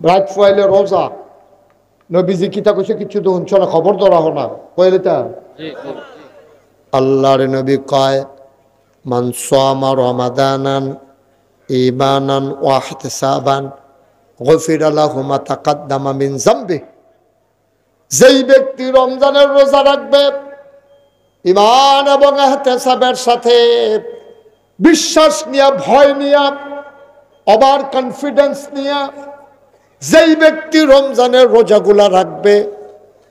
রাত ফুয়াইলে রোজা নবীজি কিতা কইছে কিছু তো শুনছ না, খবর ধরা হো না কইলে তা আল্লাহর নবী কয় মান সামা রমাদানান ঈমানান ওয়া ইহতিসাবান গফিরা লাহু মা তাকাদ্দামা মিন যামবি। যেই ব্যক্তি রমজানের রোজা রাখবে ঈমান এবং ইহতিসাবের সাথে, বিশ্বাস নিয়ে, ভয় নিয়ে, ওভার কনফিডেন্স নিয়ে যেই ব্যক্তি রমজানের রোজাগুলা রাখবে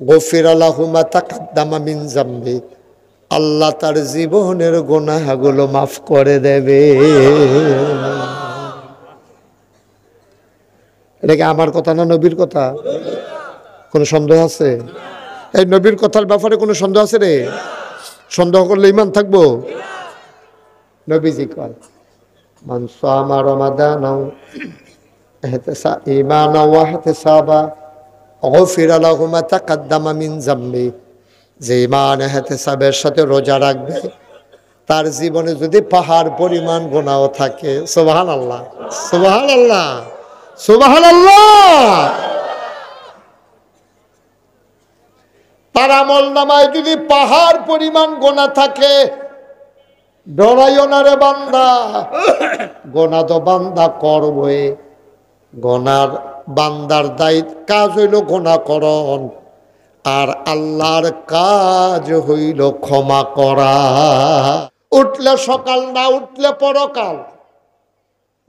গফিরা লাহু মা তাকাদ্দামা মিন যামবি, আল্লাহ তার জীবনের গুনাহগুলো মাফ করে দেবে। এটা কি আমার কথা না নবীর কথা? কোনো সন্দেহ আছে? এই নবীর কথার ব্যাপারে কোনো সন্দেহ আছে রে? সন্দেহ করলে ঈমান থাকবো? নবীজি কয় মান সামা রমাদানা ঈমানান ওয়া ইহতিসাবান গফিরা লাহু মা তাকাদ্দামা মিন যামবি। যে ঈমান ইহতিসাবের সাথে রোজা রাখবে তার জীবনে যদি পাহাড় পরিমাণ গুনাহ থাকে, সুবহানাল্লাহ সুবহানাল্লাহ সুবহানাল্লাহ, তার আমলনামায় যদি পাহাড় পরিমাণ গুনাহ থাকে, ডরাইও না রে বান্দা, গুনাহ তো বান্দা করবে। গুনার বান্দার দায়িত্ব কাজ হইল গুনাহ করণ, আর আল্লাহর কাজ হইল ক্ষমা করা। উঠলে সকাল, না উঠলে পরকাল।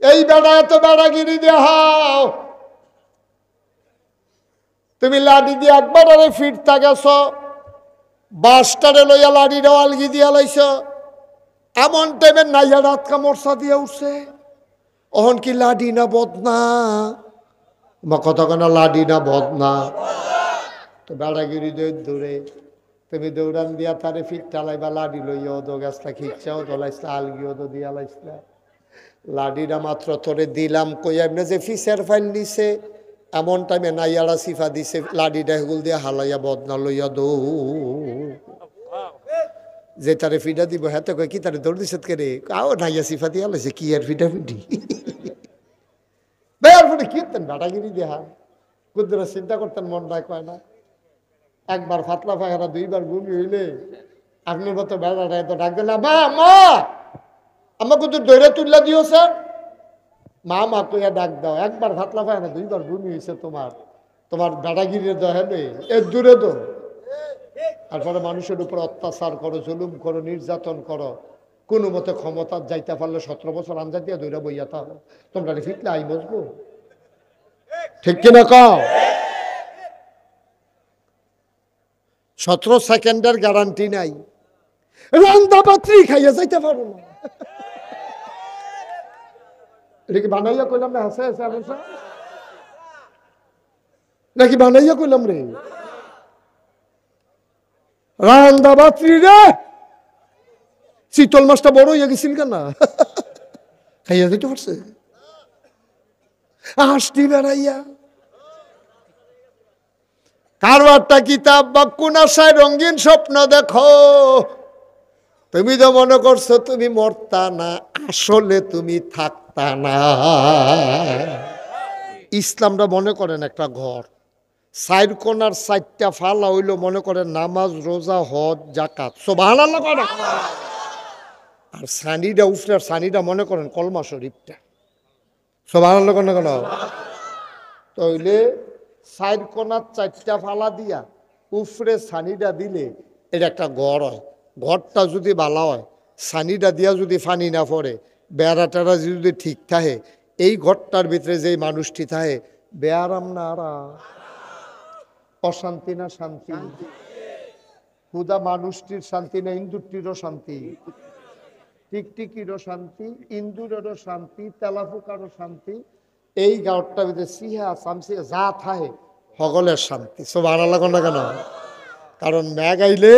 এই বেড়া এত বেড়াগিরি দেখাও, তুমি লাঠি দিয়ে একবার আরে ফিরতা গেছ, বাসটারে লইয়া লাঠিটা আলগি দিয়া লাইছ, এমন টাইমে নাইয়া রাত কামড়সা দিয়ে উঠছে, অহন কি লাডি না বদনা? বা কতক্ষণ লাডি না বদনা? তো বেড়াগিরি দৌড়ে তুমি দৌড়ান দিয়া তারে ফিট টালাইবা, লাডি লইয়া দো গাছটা খিচ্ছাও তো লাইসলা, আলগিও তো দিয়া লাইসলা। লাডিটা মাত্র তোরে দিলাম কই এমনি যে ফিসের ফাইল নিছে, এমন টাইমে নাইয়ারা সিফা দিছে, লাডিটা হেগুল দিয়ে হালাইয়া বদনা লইয়া দৌ। যে তারে ফিডা দিব হ্যাঁ তো কই কি তারে দৌড় দিছে কে রে? আও নাইয়া সিফা দিয়া লাইছে, কি আর ফিডা ফিডি বেয়ার ফোনে কি করতেন বেটাগিরি দেহা কুদ্দুরা চিন্তা করতেন, মন নাই কয় না। একবার ফাতলা পায়খানা, দুইবার বমি হইলে আপনার মতো বেড়াটা এত ডাক দিল, মা মা আমাকে তো দৈরে তুললা দিও স্যার, মা মা কইয়া ডাক দাও। একবার ফাতলা পায়খানা, দুইবার বমি হয়েছে, তোমার তোমার বেটাগিরির দহে নেই, এর দূরে তো। তারপরে মানুষের উপর অত্যাচার করো, জুলুম করো, নির্যাতন করো, কোনো মতে ক্ষমতা যাইতে পারলে 17 বছর আঞ্জা দিয়া দৈরা বইয়া থাকো, তোমরা ফিটলে আই বসবো, ঠিক কিনা কও? 17 সেকেন্ডের গ্যারান্টি নাই, রান্দা পাত্রী খাইয়া যাইতে পারো না। এটা কি বানাইয়া কইলাম না? হাসে হাসে নাকি বানাইয়া কইলাম রে? রান্দা পাত্রী রে, শীতল মাছটা বড় হইয়া গেছিল কেন? খাইয়া যেতে পারছে আসটি বেড়াইয়া। কারো একটা কিতাব বা কোন আশায় রঙিন স্বপ্ন দেখো, তুমি তো মনে করছো তুমি মরতা না, আসলে তুমি থাকতা না। ইসলামটা মনে করেন একটা ঘর, 4 কোণার 4টা ফালা হইল মনে করেন নামাজ, রোজা, হজ, জাকাত, সুবহানাল্লাহ করেন। আর সানিটা উফরে, সানিটা মনে করেন কলমা শরীফটা, সুবহানাল্লাহ করেন কেন? তাইলে 4 কোণার 4টা ফালা দিয়া উফরে সানিটা দিলে এটা একটা ঘর হয়। ঘরটা যদি ভালো হয়, সানিটা দিয়া যদি ফানি না পড়ে, বেড়া টেড়া যদি ঠিক থাকে, এই ঘরটার ভিতরে যে মানুষটি থাকে, বেয়ারাম না আরাম, অশান্তি না শান্তি? খুদা মানুষটির শান্তি না ইন্দুরটিরও শান্তি? টিকটিকিরও শান্তি, ইন্দুরেরও শান্তি, তেলাফুকারও শান্তি। এই গাঁটটার ভিতরে সিহা সামসি যা থাকে সকলের শান্তি, সুবহানাল্লাহ না কেন? কারণ মেঘ আইলে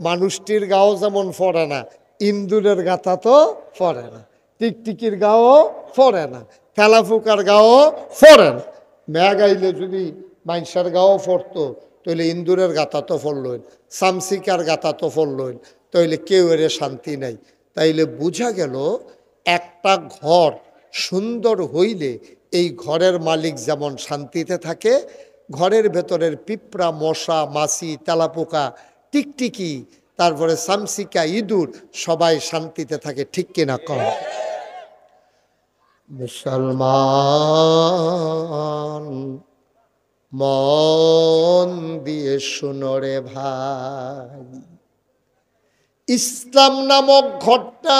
মানুষটির গাও যেমন ফরে না, ইন্দুরের গাথা তো ফরে না, টিকটিকির গাও ফরে না, তেলাফুকার গাও ফরে না। মেঘ আইলে যদি মানুষের গাও ফরতো তাহলে ইন্দুরের গাথা তো ফরলইন, সামসিকার গাথা তো ফরলইন, তাইলে কেউ এর শান্তি নাই। তাইলে বোঝা গেল একটা ঘর সুন্দর হইলে এই ঘরের মালিক যেমন শান্তিতে থাকে, ঘরের ভেতরের পিঁপড়া, মশা, মাছি, তেলাপোকা, টিকটিকি, তারপরে সামসিকা, ইঁদুর সবাই শান্তিতে থাকে। ঠিক কিনা কম? মুসলমান মন দিয়ে শুনো রে ভাই, ইসলাম নামক ঘরটা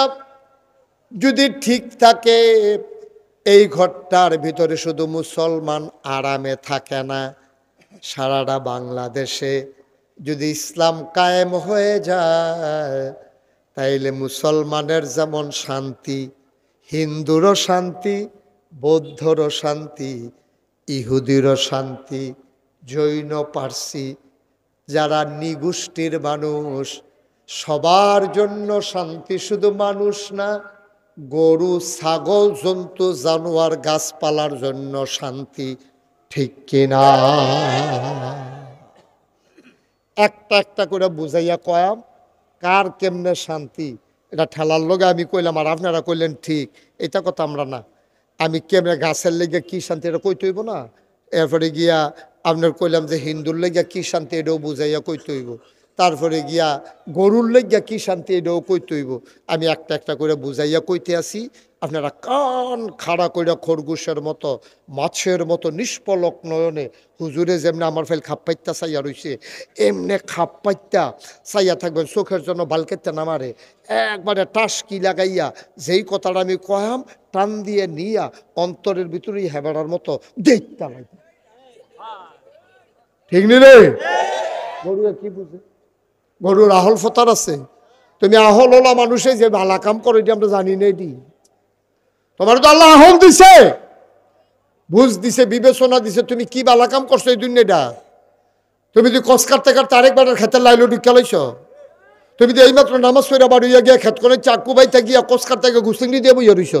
যদি ঠিক থাকে, এই ঘরটার ভিতরে শুধু মুসলমান আরামে থাকে না, সারাটা বাংলাদেশে যদি ইসলাম কায়েম হয়ে যায়, তাইলে মুসলমানের যেমন শান্তি, হিন্দুরও শান্তি, বৌদ্ধরও শান্তি, ইহুদিরও শান্তি, জৈন, পার্সি, যারা নিগোষ্ঠীর মানুষ সবার জন্য শান্তি। শুধু মানুষ না, গরু, ছাগল, জন্তু, জানোয়ার, গাছপালার জন্য শান্তি। ঠিক কিনা? একটা একটা করে বুঝাইয়া কয়াম কার কেমনে শান্তি, এটা ঠেলার লগে আমি কইলাম আর আপনারা কইলেন ঠিক, এটা কথা আমরা না। আমি কেমনে গাছের লেগে কি শান্তি এটা কইতে হইব না, এরপরে গিয়া আপনার কইলাম যে হিন্দুর লেগে কি শান্তি এটাও বুঝাইয়া কইতে হইব, তারপরে গিয়া গরুর লেগে কি শান্তি এটাও কইতে হইব। আমি একটা একটা করে বুঝাইয়া কইতে আসি, আপনারা কান খাড়া কইরা খরগোশের মতো, মাছের মতো নিষ্পলক নয়নে হুজুরে যেমনি আমার ফেল খাপ পাইতা চাইয়া রইছে, এমনি খাপ পাইতা চাইয়া থাকবেন, চোখের জন্য বালকেতে নামারে একবারে টাসকি লাগাইয়া যেই কথাটা আমি কয়াম টান দিয়ে নিয়া অন্তরের ভিতরেই হেবাড়ার মতো দেখতে লাগবে। ঠিক নি রে? গরু কি বুঝে? গরুর আহল ফতার আছে। তুমি আহল ওলা মানুষে যে ভালা কাম করো এটি আমরা জানি না। এটি তোমার তো আল্লাহ আহল দিছে, বুঝ দিছে, বিবেচনা দিছে, তুমি কি ভালা কাম করছো এই দুনিয়াটা? তুমি যদি কস কাটতে কাটতে আরেকবার খেতের লাইলো ঢুকা লাইছ, তুমি তো এইমাত্র নামাজ পড়া বাড়িয়া গিয়া খেত করে চাকু বাইতে গিয়া কস কাটতে গিয়ে ঘুষিংড়ি দিয়ে বইয়া রইছ।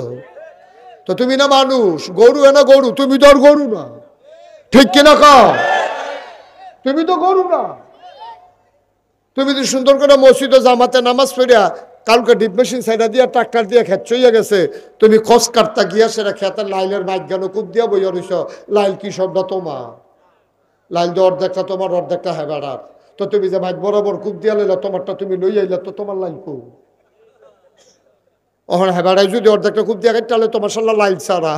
তো তুমি না মানুষ, গরু না গরু, তুমি তো আর গরু না। ঠিক কিনা কা? তুমি তো গরু না। তুমি যদি সুন্দর করে মসজিদে জামাতে নামাজ পড়িয়া কালকে ডিপ মেশিন সাইডা দিয়া ট্রাক্টর দিয়ে খেত চইয়া গেছে, তুমি খস কাটতা গিয়া সেটা খেতের লাইলের মাইজ্ঞান কূপ দিয়া বইয়া রইছ। লাইল কি শব্দ তোমার? লাইল দিয়ে অর্ধেকটা তোমার, অর্ধেকটা হেবাড়ার। তো তুমি যে ভাই বরাবর কূপ দিয়া লইলা, তোমারটা তুমি লই আইলা, তো তোমার লাইল কু ওখানে হেবাড়ায় যদি অর্ধেকটা কূপ দিয়া খাই, তাহলে তোমার সাল্লা লাইল ছাড়া।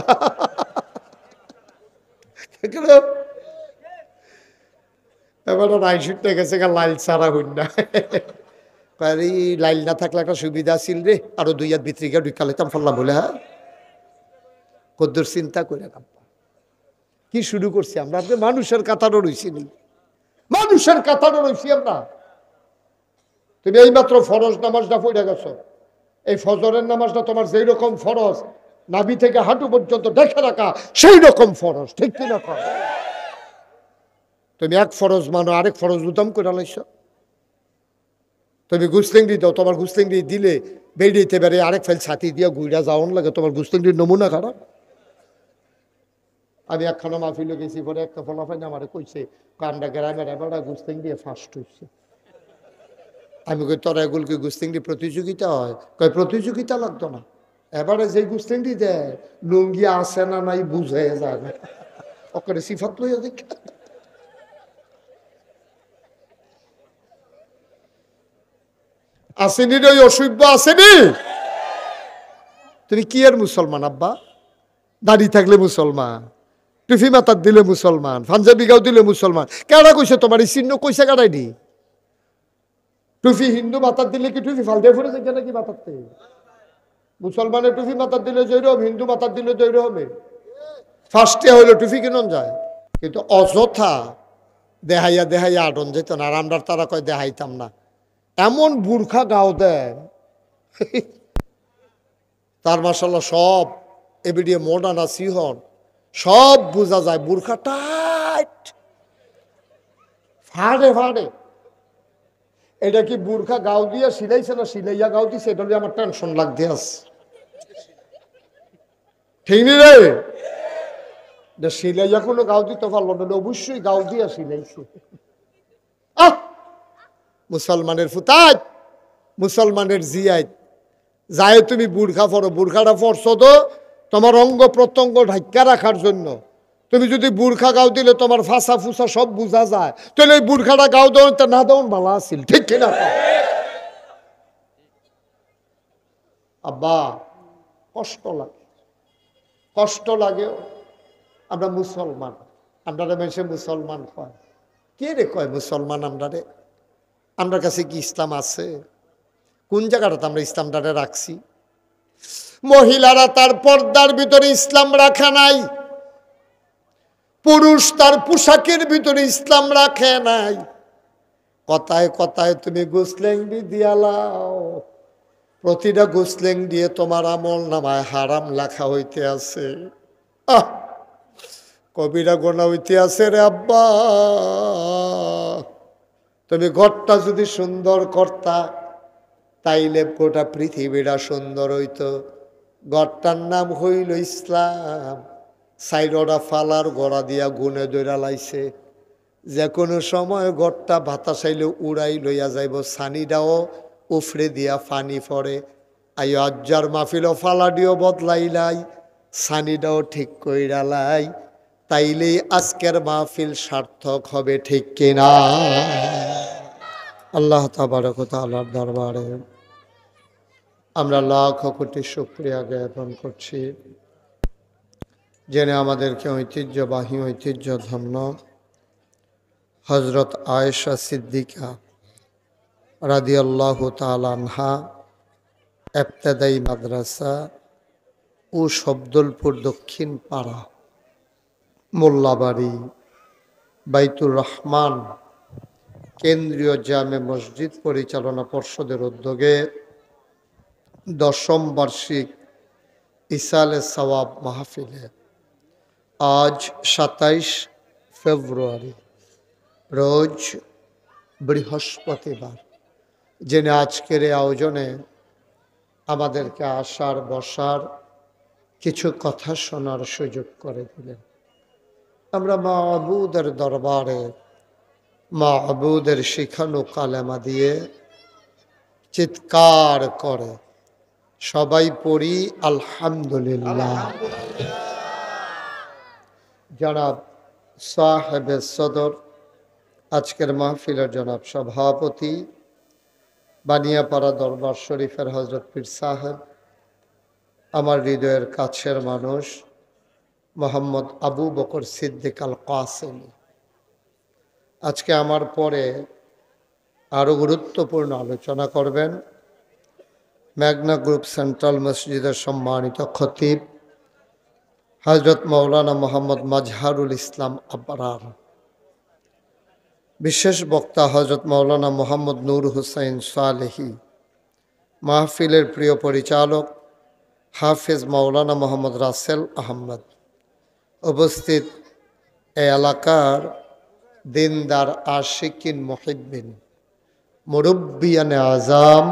এবার রাইশুটে গেছে গা লাইল ছাড়া হইন না। লাইল না থাকলে একটা সুবিধা ছিল রে, আরো দুই হাত ভিতরে গিয়ে ঢুকা লেতাম ফল্লা বলে। হ্যাঁ, কদ্দুর চিন্তা করে কি শুরু করছি আমরা? আপনি মানুষের কাতারও রইছি নি, মানুষের কাতারও রইছি আমরা। তুমি এইমাত্র ফরজ নামাজটা পড়ে গেছো, এই ফজরের নামাজটা তোমার যেই রকম ফরজ, নাভি থেকে হাঁটু পর্যন্ত দেখে রাখা সেই রকম ফরজ। ঠিক কিনা? তুমি এক ফরজ মানো, আরেক ফরজ উদাম করে লাইছ। তুমি গুসলিংড়ি দাও, তোমার গুসলিংড়ি দিলে বেরিয়েতে পারে আরেক ফেল ছাতি দিয়া গুইরা যাওয়ান লাগে, তোমার গুসলিংড়ির নমুনা খারাপ। আমি একখানা মাহফিলে গেছি, পরে একটা ফলাফাই আমার কইছে কান্ডা গ্রামের এবার গুসলিংড়ি ফার্স্ট হইছে। আমি কই তোরা এগুলো কি গুসলিংড়ি প্রতিযোগিতা হয়? কয় প্রতিযোগিতা লাগতো না, এবারে যে গুসলিংড়ি দেয় লুঙ্গি আছে না নাই বুঝে যায় না, ওকে সিফাত লইয়া দেখ। আসেনি রে অসভ্য, আসেনি? তুমি কি আর মুসলমান আব্বা? দাড়ি থাকলে মুসলমান, টুফি মাথার দিলে মুসলমান, পাঞ্জাবি গাও দিলে মুসলমান। কেডা কইছে তোমার এই চিহ্ন? কইছে কাটাই দি? টুফি হিন্দু মাথার দিলে কি টুফি ফাল দিয়ে ফুটে যায় নাকি মাথারতে? মুসলমানের টুফি মাথার দিলে জৈরব, হিন্দু মাথার দিলে জৈর হবে। ফার্স্টে হইলো টুফি কিনন যায়, কিন্তু অযথা দেহাইয়া দেহাইয়া আটন যেত না। আর আমরা তারা কয় দেখাইতাম না, এমন বুর্খা গাও দেয় তার মাশাআল্লাহ সব এবিডিয়ে মডার্ন আছে হন, সব বোঝা যায়। বুর্খা টাইট, ফাড়ে ফাড়ে। এটা কি বুর্খা গাও দিয়া সিলাইছে না সিলাইয়া গাও দিছে? এটা আমার টেনশন লাগতে আছে। ঠিক নি রে? সিলাইয়া কোনো গাও দিতে পারলো না, অবশ্যই গাও দিয়া সিলাইছে। মুসলমানের ফুতাত, মুসলমানের জিয়াত যায়। তুমি বুর্খা পরো, বুর্খাটা পরছো তো তোমার অঙ্গ প্রত্যঙ্গ ঢাক্কা রাখার জন্য। তুমি যদি বুরখা গাও দিলে তোমার ফাঁসা ফুসা সব বোঝা যায়, তাহলে এই বুরখাটা গাও দেওয়া না দেওয়ান ভালো আসিল, ঠিক কিনা? আব্বা কষ্ট লাগে, কষ্ট লাগেও। আমরা মুসলমান, আমরা মেশে মুসলমান কয়, কে রে কয় মুসলমান? আমরা কাছে কি ইসলাম আছে? কোন জায়গাটাতে আমরা ইসলামটারে রাখছি? মহিলারা তার পর্দার ভিতরে ইসলাম রাখা নাই, পুরুষ তার পোশাকের ভিতরে ইসলাম রাখে নাই। কথায় কথায় তুমি গোসলেঙ্গি দিয়ালাও, প্রতিটা গোসলেং দিয়ে তোমার আমল নামায় হারাম লেখা হইতে আছে। কবিরা গোনা হইতে আছে রে আব্বা। তুমি ঘরটা যদি সুন্দর করতা তাইলে গোটা পৃথিবীটা সুন্দর হইতো। ঘরটার নাম হইল ইসলাম। সাইডটা ফালার গড়া দিয়া গুনে দৈরা লাইছে, যে কোনো সময় ঘরটা বাতাসাইলে উড়াই লইয়া যাইব, সানিটাও উফরে দিয়া ফানি পড়ে। আই আজ্জার মাহফিলও ফালাডিও বদলাইলাই, সানিটাও ঠিক কইরালাই, তাইলেই আজকের মাহফিল সার্থক হবে, ঠিক কিনা? আল্লাহ তাবারক ওয়া তাআলার দরবারে আমরা লাখ কোটি শুকরিয়া জ্ঞাপন করছি, জেনে আমাদেরকে ঐতিহ্যবাহী ঐতিহ্যধন্য হজরত আয়েশা সিদ্দিকা রাদিয়াল্লাহু তাআলা আনহা ইবতেদায়ী মাদ্রাসা ও শব্দলপুর দক্ষিণ পাড়া মোল্লাবাড়ি বাইতুর রহমান কেন্দ্রীয় জামে মসজিদ পরিচালনা পর্ষদের উদ্যোগে 10ম বার্ষিক ইসালে সওয়াব মাহফিলে আজ 27 ফেব্রুয়ারি রোজ বৃহস্পতিবার, জেনে আজকের এই আয়োজনে আমাদেরকে আসার বসার কিছু কথা শোনার সুযোগ করে দিলেন। আমরা মাহবুদের দরবারে মাহবুদের শিখানো কালেমা দিয়ে চিৎকার করে সবাই পড়ি আলহামদুলিল্লাহ। জনাব সাহেবে সদর, আজকের মাহফিলের জনাব সভাপতি, বানিয়াপাড়া দরবার শরীফের হজরত পীর সাহেব, আমার হৃদয়ের কাছের মানুষ মোহাম্মদ আবু বকর সিদ্দিক আল কাসেমি, আজকে আমার পরে আরও গুরুত্বপূর্ণ আলোচনা করবেন মেঘনা গ্রুপ সেন্ট্রাল মসজিদের সম্মানিত খতিব হজরত মৌলানা মোহাম্মদ মাজহারুল ইসলাম আবরার, বিশেষ বক্তা হজরত মৌলানা মোহাম্মদ নূর হুসাইন সালেহি, মাহফিলের প্রিয় পরিচালক হাফিজ মৌলানা মোহাম্মদ রাসেল আহমদ, উপস্থিত এই এলাকার দিনদার আশিকিন মুহিব্বিন, মুরব্বিয়ানে আজাম,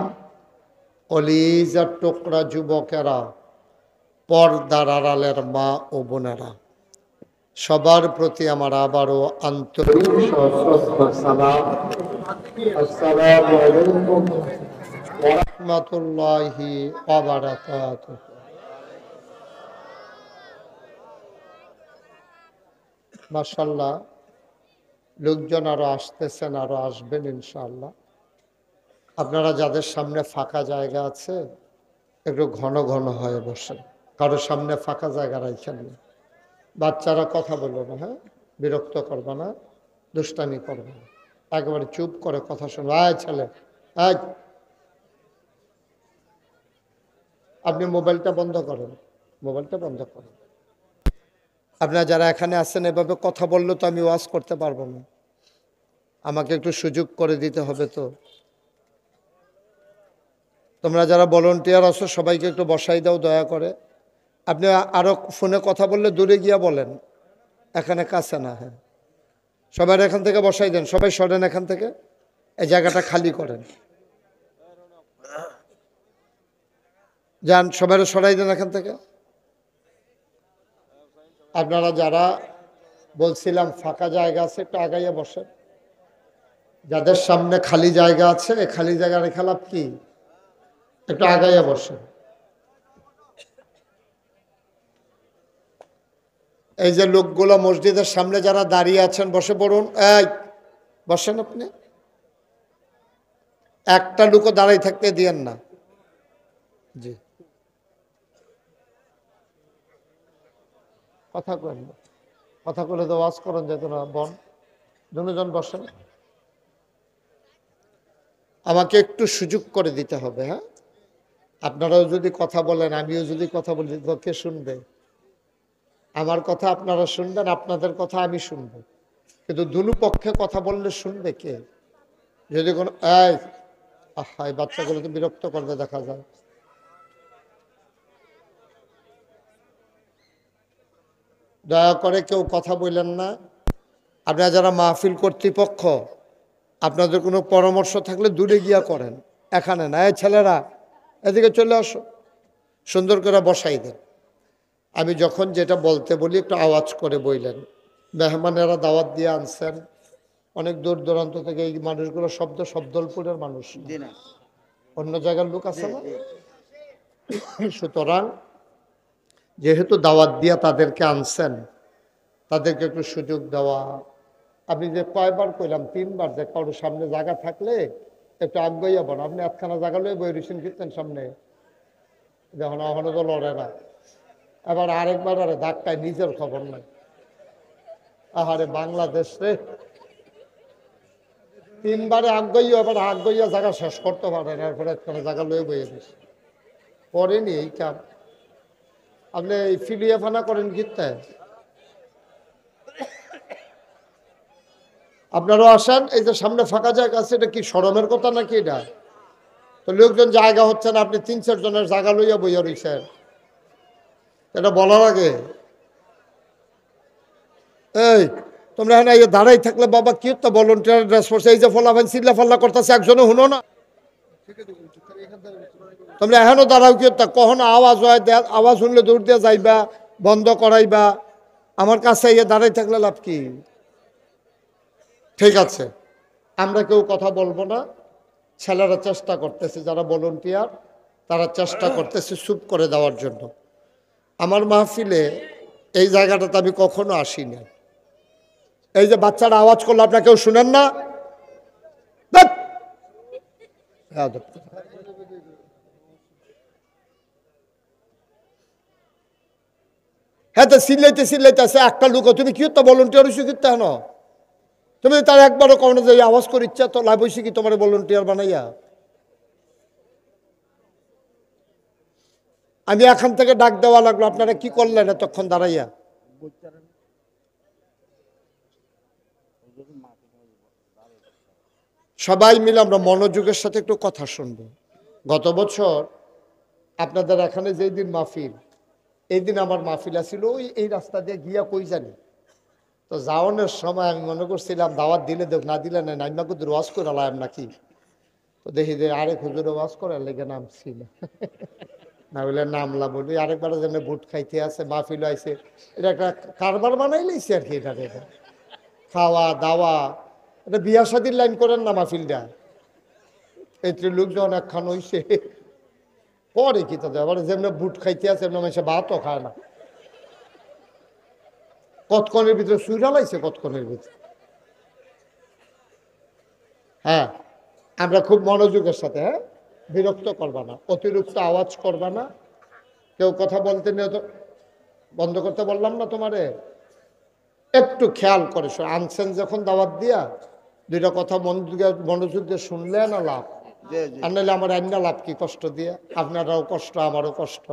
কলিজার টুকরা যুবকেরা, পর্দার আড়ালের মা ও বোনেরা, সবার প্রতি আমার আবারও আন্তরিক সালাম। আসসালামু আলাইকুম ওয়া রাহমাতুল্লাহি ওয়া বারাকাতুহু। মাশাআল্লাহ, লোকজন আরো আসতেছেন, আরো আসবেন ইনশাআল্লাহ। আপনারা যাদের সামনে ফাঁকা জায়গা আছে একটু ঘন ঘন হয়ে বসেন, কারো সামনে ফাঁকা জায়গা রাখেন না। বাচ্চারা কথা বলবে না, হ্যাঁ, বিরক্ত করবে না, দুষ্টামি করবে না, একেবারে চুপ করে কথা শুনবে। আয় ছেলে, আয়, আপনি মোবাইলটা বন্ধ করেন, মোবাইলটা বন্ধ করেন। আপনারা যারা এখানে আছেন এভাবে কথা বললে তো আমি ওয়াজ করতে পারবো না, আমাকে একটু সুযোগ করে দিতে হবে। তো তোমরা যারা ভলান্টিয়ার আছো সবাইকে একটু বসাই দাও দয়া করে। আপনি আরও ফোনে কথা বললে দূরে গিয়া বলেন, এখানে কাছে না। হ্যাঁ, সবাই এখান থেকে বসাই দেন, সবাই সরেন এখান থেকে, এই জায়গাটা খালি করেন, যান সবাই সরাই দেন এখান থেকে। আপনারা যারা বলছিলাম ফাঁকা জায়গা আছে একটু আগাইয়া বসেন, যাদের সামনে খালি জায়গা আছে খালি জায়গা রেখে লাভ কি, একটু আগাইয়া বসেন। এই যে লোকগুলো মসজিদের সামনে যারা দাঁড়িয়ে আছেন বসে পড়ুন। এই বসেন আপনি, একটা লোকও দাঁড়াই থাকতে দিয়েন না। জি, কথা করেন না, কথা বলে তো ওয়াজ করেন যেত না। দুজন বসেন, আমাকে একটু সুযোগ করে দিতে হবে। হ্যাঁ, আপনারাও যদি কথা বলেন, আমিও যদি কথা বলি, তো কে শুনবে? আমার কথা আপনারা শুনবেন, আপনাদের কথা আমি শুনবো, কিন্তু দুনু পক্ষে কথা বললে শুনবে কে? যদি কোনো এই বাচ্চাগুলো তো বিরক্ত করতে দেখা যায়। দয়া করে কেউ কথা বললেন না। আপনারা যারা মাহফিল কর্তৃপক্ষ, আপনাদের কোনো পরামর্শ থাকলে দূরে গিয়া করেন, এখানে না। এই ছেলেরা এদিকে চলে আসো, সুন্দর করে বসাই দেন। আমি যখন যেটা বলতে বলি একটু আওয়াজ করে বললেন। মেহমানেরা দাওয়াত দিয়ে আনছেন অনেক দূর দূরান্ত থেকে, এই মানুষগুলো শব্দলপুরের মানুষ, অন্য জায়গার লোক আছে না। সুতরাং যেহেতু দাওয়াত দিয়া তাদেরকে আনছেন, তাদেরকে একটু সুযোগ দেওয়া। আপনি যে কয়বার কইলাম, 3বার, যে কারোর সামনে জায়গা থাকলে একটু আগ্রহী হবেন। আপনি একখানা জায়গা লয়ে বই রিসেন ফিরতেন সামনে, যখন এখনো তো লড়ে না। এবার আরেকবার আরে ধাক্কায় নিজের খবর নাই। আহারে বাংলাদেশ রে, 3বারে আগ্রহী, এবার আগ্রহীয়া জায়গা শেষ করতে পারেন, এরপরে একখানা জায়গা লয়ে বইয়ে দিস করেনি এই কাম। আপনি এই ফিলিয়া ফানা করেন কিনতে। আপনারাও আসেন, এই যে সামনে ফাঁকা জায়গা আছে, এটা কি শরমের কথা নাকি? এটা তো লোকজন জায়গা হচ্ছে না, আপনি 3-4 জনের জায়গা লইয়া বইয়া রইছেন, এটা বলার আগে। এই তোমরা হ্যাঁ এই দাঁড়াই থাকলে বাবা কি তো ভলেন্টিয়ার ড্রেস পরছে, এই যে ফলাফান চিল্লা ফাল্লা করতেছে, একজনে শুনো না। তোমরা এখনো দাঁড়াও কি, কখনো আওয়াজ হয়, আওয়াজ শুনলে দৌড় দিয়ে যাইবা, বন্ধ করাইবা। আমার কাছে ইয়ে দাঁড়াই থাকলে লাভ কি? ঠিক আছে, আমরা কেউ কথা বলবো না। ছেলেরা চেষ্টা করতেছে, যারা ভলেন্টিয়ার তারা চেষ্টা করতেছে চুপ করে দেওয়ার জন্য। আমার মাহফিলে এই জায়গাটাতে আমি কখনো আসি না। এই যে বাচ্চারা আওয়াজ করলো, আপনারা কেউ শুনেন না? হ্যাঁ, তো চিল্লাইতে আছে একটা লোক, তুমি কি তো ভলেন্টিয়ার হইছো কিত্তা হেন? তুমি তার একবারও কখনো যে আওয়াজ করে ইচ্ছা তো লাভ হয়েছে কি তোমার ভলেন্টিয়ার বানাইয়া? আমি এখান থেকে ডাক দেওয়া লাগলো, আপনারা কি করলেন এতক্ষণ দাঁড়াইয়া? সবাই মিলে আমরা মনোযোগের সাথে একটু কথা শুনবো। গত বছর আপনাদের এখানে যেই দিন মাহফিল, এই দিন আমার মাহফিল আছিল এই রাস্তা দিয়ে গিয়া কই জানি। তো যাওয়ানোর সময় আমি মনে করছিলাম দাওয়াত দিলে দেখ, না দিলে না, নাইমা কুদুর ওয়াজ করে লাম নাকি। তো দেখি যে আরেক হুজুরে ওয়াজ করে লেগে নামছি না বলে নামলা বলি। আরেকবার যেন বুট খাইতে আছে, মাহফিল আইছে, এটা একটা কারবার বানাই লাইছে আর কি। এটা খাওয়া দাওয়া, এটা বিয়া শাদির লাইন করেন না মাহফিলটা। এই লোকজন একখান হইছে পরে কি তাদের আবার যেমন বুট খাইতে আছে এমন মানুষে ভাতও খায় না। কতক্ষণের ভিতরে সুইরা লাইছে, কতক্ষণের ভিতরে। হ্যাঁ, আমরা খুব মনোযোগের সাথে, হ্যাঁ, বিরক্ত করবা না, অতিরিক্ত আওয়াজ করবা না। কেউ কথা বলতে নিয়ে তো বন্ধ করতে বললাম না তোমারে, একটু খেয়াল করে আনছেন যখন দাওয়াত দিয়া, দুইটা কথা মনোযোগ দিয়ে শুনলে না লাভ, আর নাহলে আমার আইনা লাভ কি কষ্ট দিয়ে? আপনারাও কষ্ট, আমারও কষ্ট।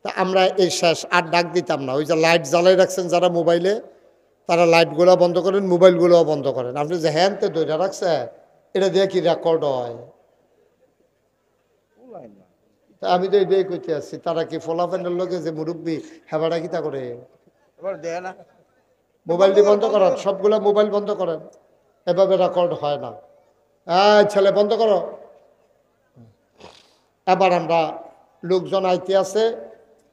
তা আমরা এই শেষ আর ডাক দিতাম না। ওই যে লাইট জ্বালাই রাখছেন যারা মোবাইলে, তারা লাইটগুলো বন্ধ করেন, মোবাইলগুলোও বন্ধ করেন। আপনি যে হ্যান্ডতে দইটা রাখছে, এটা দিয়ে কি রেকর্ড হয়? তা আমি তো এটাই কইতে আসছি, তারা কি ফলাফেনের লোকে যে মুরব্বী হেবাটা কিতা করে? মোবাইলটি বন্ধ করেন, সবগুলো মোবাইল বন্ধ করেন, এভাবে রেকর্ড হয় না। ছেলে বন্ধ করো। এবার আমরা লোকজন আইতে আছে,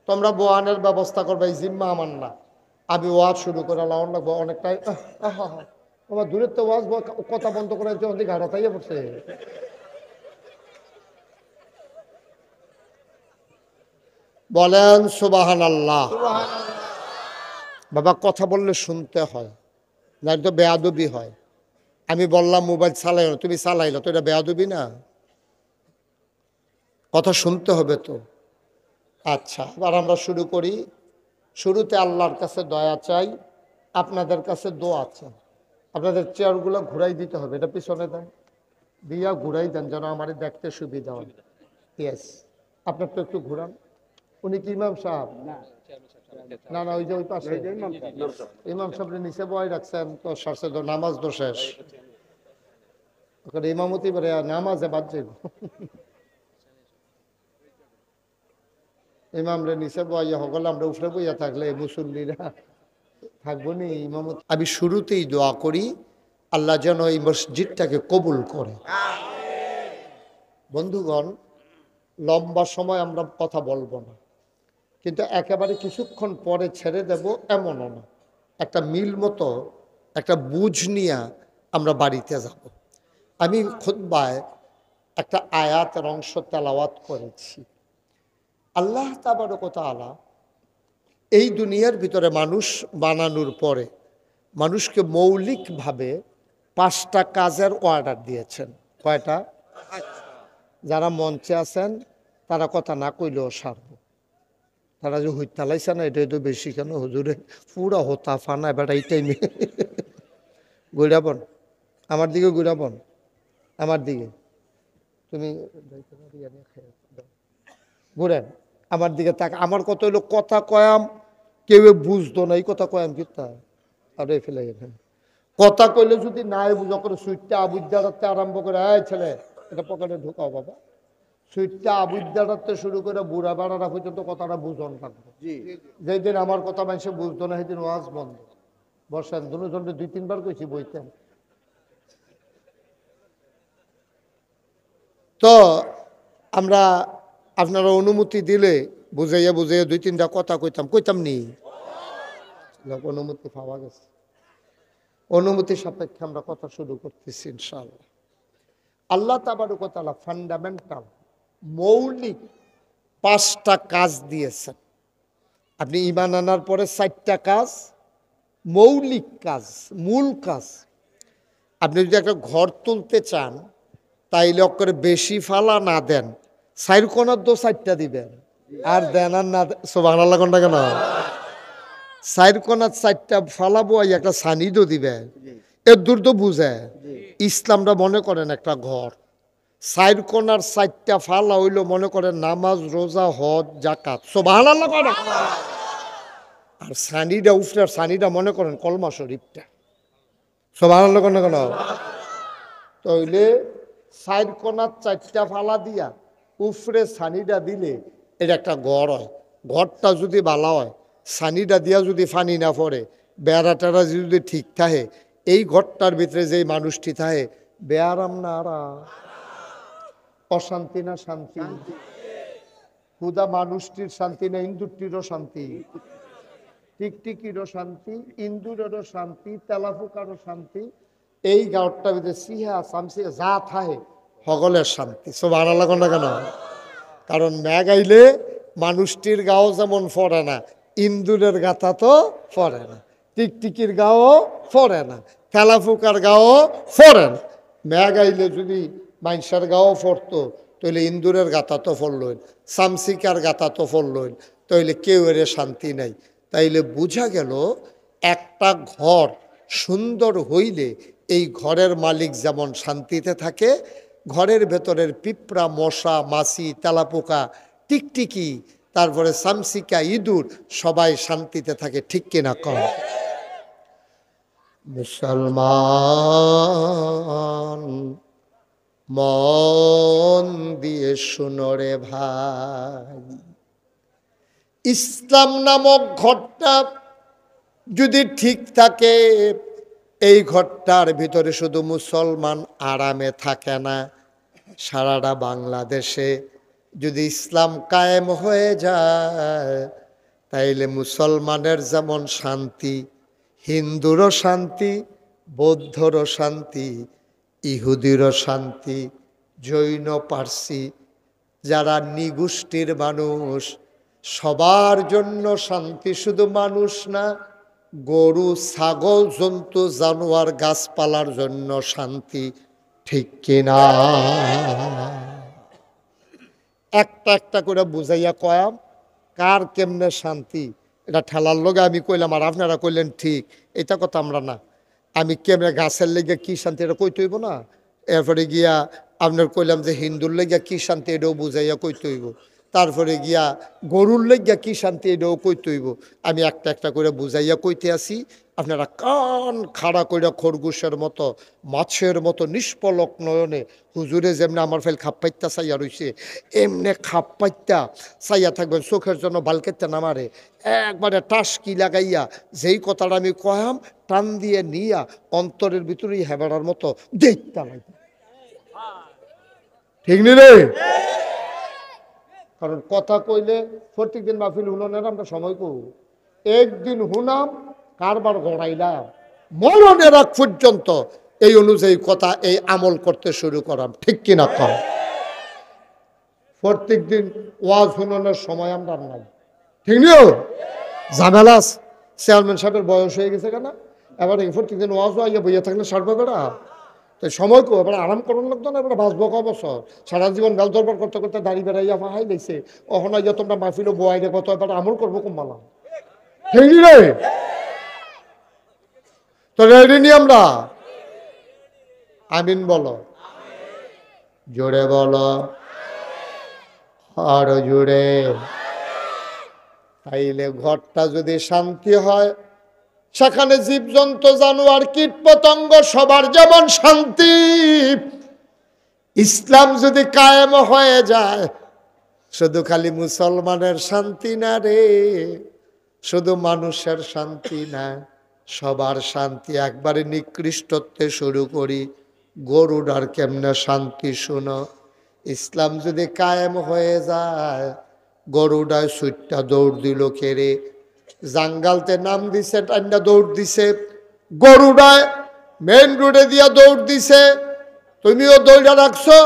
তোমরা বোয়ানের ব্যবস্থা করবে, এই জিম্মা আমার না। আমি ওয়াজ শুরু করে লাউন লাগবো অনেকটাই। তোমার দূরের তো ওয়াজ কথা বন্ধ করে ঘাড়া তাইয়া পড়ছে। বলেন সুবহানাল্লাহ। বাবা কথা বললে শুনতে হয়, না তো বেয়াদবি হয়। আমি বললাম মোবাইল চালাই না, তুমি চালাইলো, তো এটা বেয়াদবি না? কথা শুনতে হবে তো। আচ্ছা, এবার আমরা শুরু করি। শুরুতে আল্লাহর কাছে দয়া চাই, আপনাদের কাছে দোয়া চাই। আপনাদের চেয়ারগুলো ঘুরাই দিতে হবে, এটা পিছনে দেন, দিয়া ঘুরাই দেন যেন আমার দেখতে সুবিধা হয়। ইয়েস, আপনার তো একটু ঘুরান। উনি কি ইমাম সাহেব? না না, ওই যে ওই পাশে ইমাম সাহেব নিচে বয় রাখছেন তো, সরষে নামাজ তো শেষ, ওখানে ইমামতি করে নামাজে বাদ যাইব। ইমাম রে নিচে বইয়া হগল, আমরা উপরে বইয়া থাকলে মুসল্লিরা থাকবো নি ইমামত। আমি শুরুতেই দোয়া করি আল্লাহ যেন এই মসজিদটাকে কবুল করে। বন্ধুগণ, লম্বা সময় আমরা কথা বলবো না, কিন্তু একেবারে কিছুক্ষণ পরে ছেড়ে দেব এমনও না। একটা মিল মতো একটা বুঝ নিয়ে আমরা বাড়িতে যাব। আমি খুতবায় একটা আয়াতের অংশ তেলাওয়াত করেছি। আল্লাহ তাবারক ওয়া তাআলা এই দুনিয়ার ভিতরে মানুষ বানানোর পরে মানুষকে মৌলিকভাবে 5টা কাজের অর্ডার দিয়েছেন। কয়টা? যারা মঞ্চে আছেন তারা কথা না কইলেও সারব। তারা যে হইতালাইছে না, এটাই তো বেশি কেন হুজুরে, পুরা হতা ফানা এবার এই টাইমে। গুড়াবন আমার দিকে, গুড়াবন আমার দিকে, তুমি ঘুরেন আমার দিকে তাক। আমার কত হইলো কথা কয়াম, কেউ বুঝতো না এই কথা কয়াম কি তা আর ফেলে গেছেন। কথা কইলে যদি নাই বুঝা করে সুইটটা আবুদ্দা রাখতে আরম্ভ করে, এই ছেলে এটা পকেটে ঢুকাও বাবা, সুইটটা আবুদ্দা রাখতে শুরু করে বুড়া বাড়ারা পর্যন্ত কথাটা বুঝন থাকবে। যেদিন আমার কথা মানুষে বুঝতো না সেদিন ওয়াজ বন্ধ। বসেন, দুজনকে 2-3 বার কইছি বইতেন। তো আমরা আপনারা অনুমতি দিলে বুঝাইয়া বুঝাইয়া 2-3টা কথা কইতাম নি, অনুমতি পাওয়া গেছে। অনুমতি সাপেক্ষে আমরা কথা শুরু করতেছি ইনশাআল্লাহ। আল্লাহ তাবারক ওয়া তাআলা ফান্ডামেন্টাল মৌলিক 5টা কাজ দিয়েছেন। আপনি ঈমান আনার পরে 4টা কাজ মৌলিক কাজ, মূল কাজ। আপনি যদি একটা ঘর তুলতে চান তাইলে অক্ষরে বেশি ফালা না দেন, 4 কোণার 4টা দিবেন, আর দেন আর না সুবহানাল্লাহ কোনটা কেন 4 কোণার 4টা ফালাবো, একটা সানিদও দিবে। এর দূর তো বুঝে ইসলামটা মনে করেন একটা ঘর, 4 কোণার 4টা ফালা হইলো মনে করেন নামাজ, রোজা, হজ, যাকাত। সুবহানাল্লাহ কোন। আর সানিটা উফরার সানিটা মনে করেন কলমা শরীফটা। সুবহানাল্লাহ কোন কেন? তাইলে 4 কোণার 4টা ফালা দিয়া উফরে সানিটা দিলে এটা একটা ঘর হয়। ঘরটা যদি ভালো হয়, সানিটা দিয়া যদি ফানি না পড়ে, বেড়া টেড়া যদি ঠিক থাকে, এই ঘরটার ভিতরে যেই মানুষটি থাকে বেয়ারাম না আরাম, অশান্তি না শান্তি, হুদা মানুষটির শান্তি না ইন্দুরটিরও শান্তি, টিকটিকিরও শান্তি, ইন্দুরেরও শান্তি, তেলাফুকারও শান্তি। এই গাঁটটার ভিতরে সিহা সামসি যা থাকে সকলের শান্তি। সুবহানাল্লাহ কোন কেন? কারণ মেঘ আইলে মানুষটির গাও যেমন ফরে না, ইন্দুরের গাথা তো ফরে না, টিকটিকির গাও ফরে না, তেলাফুকার গাও ফরে না। মেঘ আইলে যদি মানুষের গাও ফরতো তাহলে ইন্দুরের গাথা তো ফরলইন, সামসিকার গাথা তো ফরলইন, তাইলে কেউ এর শান্তি নাই। তাইলে বোঝা গেল একটা ঘর সুন্দর হইলে এই ঘরের মালিক যেমন শান্তিতে থাকে, ঘরের ভেতরের পিঁপড়া, মশা, মাছি, তেলাপোকা, টিকটিকি, তারপরে সামসিকা, ইঁদুর সবাই শান্তিতে থাকে। ঠিক কিনা কম? মুসলমান মন দিয়ে শুনো রে ভাই, ইসলাম নামক ঘরটা যদি ঠিক থাকে, এই ঘরটার ভিতরে শুধু মুসলমান আরামে থাকে না, সারাটা বাংলাদেশে যদি ইসলাম কায়েম হয়ে যায় তাইলে মুসলমানের যেমন শান্তি, হিন্দুরও শান্তি, বৌদ্ধরও শান্তি, ইহুদিরও শান্তি, জৈন, পার্সি, যারা নিগোষ্ঠীর মানুষ সবার জন্য শান্তি। শুধু মানুষ না, গরু ছাগল জন্তু জানোয়ার গাছপালার জন্য শান্তি, ঠিক কিনা? একটা একটা করে বুঝাইয়া কয়াম কার কেমনে শান্তি, এটা ঠেলার লগে আমি কইলাম আর আপনারা কইলেন ঠিক, এটা কথা আমরা না। আমি কেমনে গাছের লেগে কি শান্তি এটা কইতে হইব না, এরপরে গিয়া আপনার কইলাম যে হিন্দুর লেগে কি শান্তি এটাও বুঝাইয়া কইতে হইব, তারপরে গিয়া গরুর লেগে কি শান্তি এটাও কইতে হইব। আমি একটা একটা করে বুঝাইয়া কইতে আসি, আপনারা কান খাড়া কইরা খরগোশের মতো মাছের মতো নিষ্পলক নয়নে হুজুরে যেমনি আমার ফেল খাপ পাইতা চাইয়া রইছে এমনে খাপ পাইতা চাইয়া থাকবেন, চোখের জন্য বালকেতে নামারে একবারে টাসকি লাগাইয়া যেই কথাটা আমি কয়াম টান দিয়ে নিয়া অন্তরের ভিতরেই হেবাড়ার মতো দেখতে লাগবে, ঠিক নি রে? কারণ কথা কইলে প্রত্যেক দিন মাহফিল হুননের আমরা সময় কই, একদিন হুনাম কারবার গড়াইলাম মরণের আগ পর্যন্ত এই অনুযায়ী কথা এই আমল করতে শুরু করাম, ঠিক কিনা কম? প্রত্যেক দিন ওয়াজ হুননের সময় আমরা নাই, ঠিক নিও ঝামেলা। চেয়ারম্যান সাহেবের বয়স হয়ে গেছে কেন, এবার প্রত্যেক দিন ওয়াজ আইয়া বইয়া থাকলে সারবে বেড়া, তো সময় কো এবার আরাম করুন লাগতো না, এবার বাঁচবো ক বছর, সারা জীবন বেল দরবার করতে করতে দাঁড়িয়ে বেড়াইয়া ফাহাই লেগছে, অহনা ইয়া তোমরা মাহফিলও বয়াই রেখো, তো এবার আমল করবো কমালাম, ঠিক রে? তো রেডি নি আমরা? আমিন বলো, জোরে বলো, আরো জোরে। তাইলে ঘরটা যদি শান্তি হয়, সেখানে জীবজন্তু জানোয়ার কীট পতঙ্গ সবার যেমন শান্তি, ইসলাম যদি কায়েম হয়ে যায়, শুধু খালি মুসলমানের শান্তি না রে, শুধু মানুষের শান্তি না, সবার শান্তি। একবারে নিকৃষ্টত্বে শুরু করি, গরুডার কেমনে শান্তি শুনো। ইসলাম যদি কায়েম হয়ে যায়, গরুডায় সুইটটা দৌড় দিল কেড়ে, জাঙ্গালতে নাম দিছে টান্ডা দৌড় দিছে, গরুডায় মেন রোডে দিয়া দৌড় দিছে, তুমিও দৌড়া রাখছো,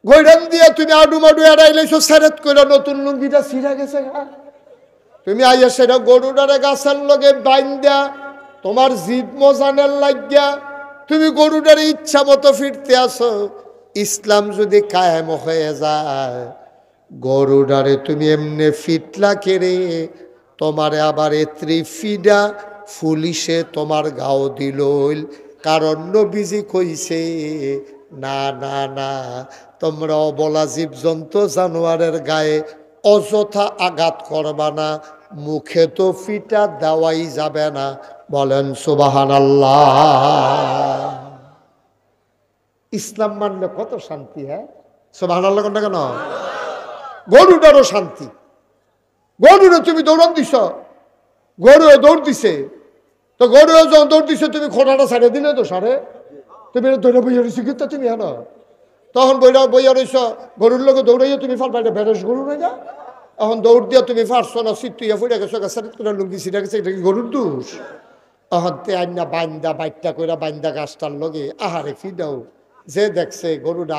গৈরান দিয়া তুমি আডু মাডু এড়াইলেছো, সেরেত করে নতুন লুঙ্গিটা ছিঁড়া গেছে, তুমি আইয়া সেটা গরুডারে গাছের লগে বাইন্দা তোমার জিদ মজানের লাগিয়া তুমি গরুডারে ইচ্ছা মতো ফিরতে আসো। ইসলাম যদি কায়েম হয়ে যায়, গরুডারে তুমি এমনে ফিটলা কেড়ে তোমারে আবার এত্রি ফিডা পুলিশে তোমার গাও দিল, কারণ নবীজি কইছে না না না, তোমরা অবলা জীবজন্তু জানোয়ারের গায়ে অযথা আঘাত করবা না, মুখে তো ফিটা দেওয়াই যাবে না, বলেন সুবহানাল্লাহ। ইসলাম মানলে কত শান্তি, হ্যাঁ সুবহানাল্লাহ কোনটা কেন? গরুটারও শান্তি, গরুরে তুমি দৌড়ান দিছ, গরু দৌড় দিছে, তো গরু যখন দৌড় দিছে তুমি খোঁড়াটা ছাড়ে দিলে তো সারে, তুমি ধরে বইয়া রয়েছি কিন্তু তুমি হ্যাঁ, তখন বইয়া রয়েছ গরুর লোক দৌড়াইয়া তুমি ফাল পাইলে বেরস গরু না যা, এখন দৌড় দিয়া তুমি পারছো না, সিটুইয়া ফুড়ে গেছো, গাছের করে লুঙ্গি ছিঁড়া গেছে, এটা কি গরুর দোষ? এখন তে আইনা বাইন্দা বাইটটা করে বাইন্দা গাছটার লগে আহারে ফিডাও, যে দেখছে গরুটা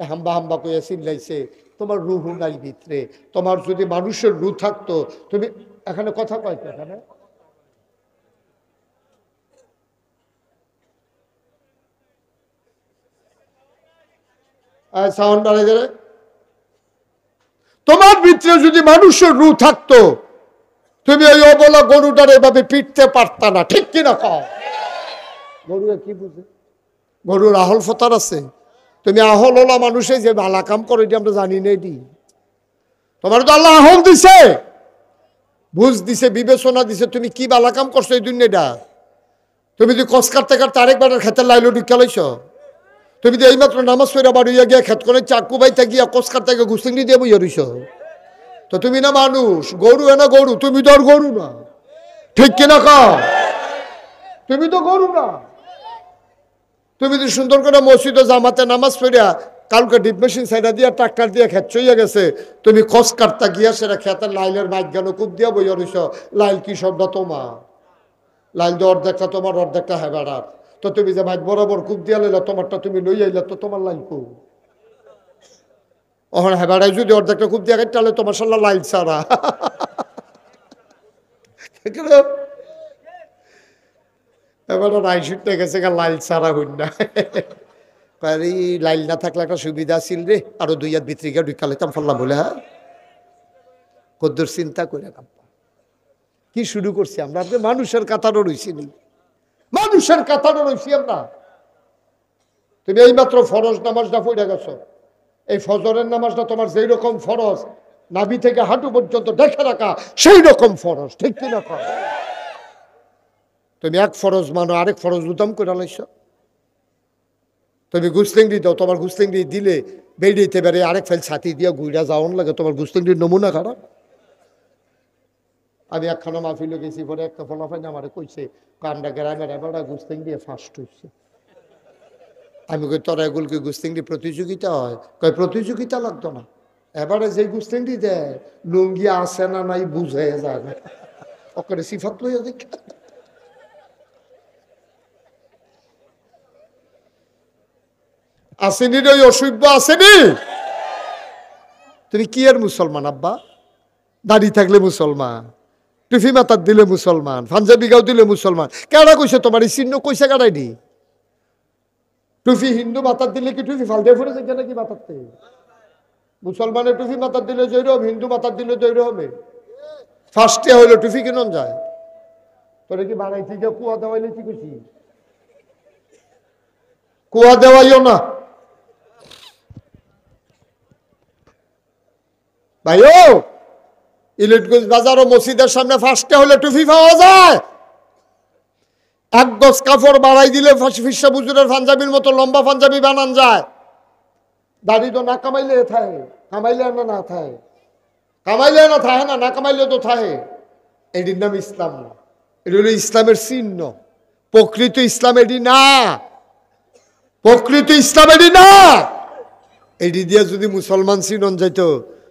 হাম্বা হাম্বা করে চিল্লাইছে, তোমার রুহু নাই ভিতরে, তোমার যদি মানুষের রু থাকতো তুমি এখানে কথা কয়তো, এখানে সাউন্ড বাড়াই গেলে, তোমার ভিতরে যদি মানুষের রু থাকতো তুমি ওই অবলা গরুটার এভাবে পিটতে পারতা না, ঠিক কিনা কও? গরু কি বুঝে? গরুর আহল ফতার আছে, তুমি আহল ওলা মানুষে যে ভালা কাম করো এটি আমরা জানি না, এটি তোমার তো আল্লাহ আহল দিছে, বুঝ দিছে, বিবেচনা দিছে, তুমি কি বালা কাম করছো এই দুনিয়াটা? তুমি যদি কস কাটতে কাটতে আরেকবার খেতে লাইলো ঢুকা লাইছ, তুমি তো এইমাত্র নামাজ পড়া বাড়িয়া গিয়া খেত করে চাকু বাইতে গিয়া কস কাটতে গিয়ে ঘুষিংড়ি দিয়ে বইয়া রইছ, তো তুমি না মানুষ, গরু না গরু, তুমি তো আর গরু না, ঠিক কিনা কও? তুমি তো গরু না। তুমি যদি সুন্দর করে মসজিদে জামাতে নামাজ পড়িয়া কালকে ডিপ মেশিন সাইডা দিয়া ট্রাক্টর দিয়ে খেত চইয়া গেছে, তুমি খস কাটতা গিয়া সেটা খেতের লাইলের মাইক গেল কূপ দিয়া বইয়া রইছ, লাইল কি শব্দ তোমার? লাইল তো অর্ধেকটা তোমার অর্ধেকটা হেবাড়ার, তো তুমি যে মাইক বরাবর কূপ দিয়া লইলা, তোমারটা তুমি লই আইলা, তো তোমার লাইল কূপ ওখানে হেবাড়ায় যদি অর্ধেকটা কূপ দিয়া তাহলে তোমার সাল্লাহ লাইল ছাড়া, এবার রাইশুটে গেছে লাইল সারা হইন না, লাইল না থাকলে একটা সুবিধা ছিল রে, আরো 2 হাত ভিতরে গিয়ে ঢুকালে তাম ফল্লা বলে। হ্যাঁ, কদ্দুর চিন্তা করে কি শুরু করছি আমরা? আপনি মানুষের কাতারও রয়েছি নি, মানুষের কাতারও রয়েছি আমরা। তুমি এইমাত্র ফরজ নামাজটা পড়ে গেছো, এই ফজরের নামাজটা তোমার যেই রকম ফরজ, নাভি থেকে হাঁটু পর্যন্ত দেখে রাখা সেই রকম ফরজ, ঠিক কিনা? তুমি এক ফরজ মানো, আরেক ফরজ উদাম করে লাইছ। তুমি গুসলিংড়ি দাও, তোমার গুসলিংড়ি দিলে বেরিয়েতে পারে আরেক ফেল ছাতি দিয়া ঘুরা যাওয়ান লাগে, তোমার গুসলিংড়ির নমুনা খারাপ। আমি একখানা মাহফিলে গেছি, পরে একটা ফলাফল আমার কইছে, কান্ডা গ্রামের এবার গুসলিংড়ি ফার্স্ট হয়েছে। আমি কই তোরা এগুলোকে গুসলিংড়ি প্রতিযোগিতা হয়? কয় প্রতিযোগিতা লাগতো না, এবারে যে গুসলিংড়ি দেয় লুঙ্গি আসে না নাই বুঝে যায় না, ওকে সিফাত লইয়া দেখ। আসেনি রে অসভ্য, আসেনি? তুমি কি এর মুসলমান আব্বা? দাড়ি থাকলে মুসলমান, টুফি মাথার দিলে মুসলমান, পাঞ্জাবি গাও দিলে মুসলমান। কেডা কইছে তোমার এই চিহ্ন? কইছে কাটাই দি? টুফি হিন্দু মাথার দিলে কি টুফি ফালতে ফুরে যাচ্ছে নাকি মাথারতে? মুসলমানের টুফি মাথার দিলে জৈর হবে, হিন্দু মাথার দিলে জৈর হবে। ফার্স্টে হইলো টুফি কিনন যায়, তোরে কি বাড়াই থেকে কুয়া দেওয়াইলে কি কইছি? কুয়া দেওয়াইও না ভাইও। ইলিটগঞ্জ বাজার ও মসজিদের সামনে ফার্স্টে হলে টুপি পাওয়া যায়। 1 গজ কাপড় বাড়াই দিলে ফিসা বুজুরের পাঞ্জাবির মতো লম্বা পাঞ্জাবি বানান যায়। দাড়ি তো না কামাইলে থাকে, কামাইলে না থাকে, কামাইলে না থাকে না, না কামাইলে তো থাকে। এটির নাম ইসলাম না, এটি হলো ইসলামের চিহ্ন। প্রকৃত ইসলাম এটি না, প্রকৃত ইসলাম এটি না। এটি দিয়ে যদি মুসলমান চিনন যাইতো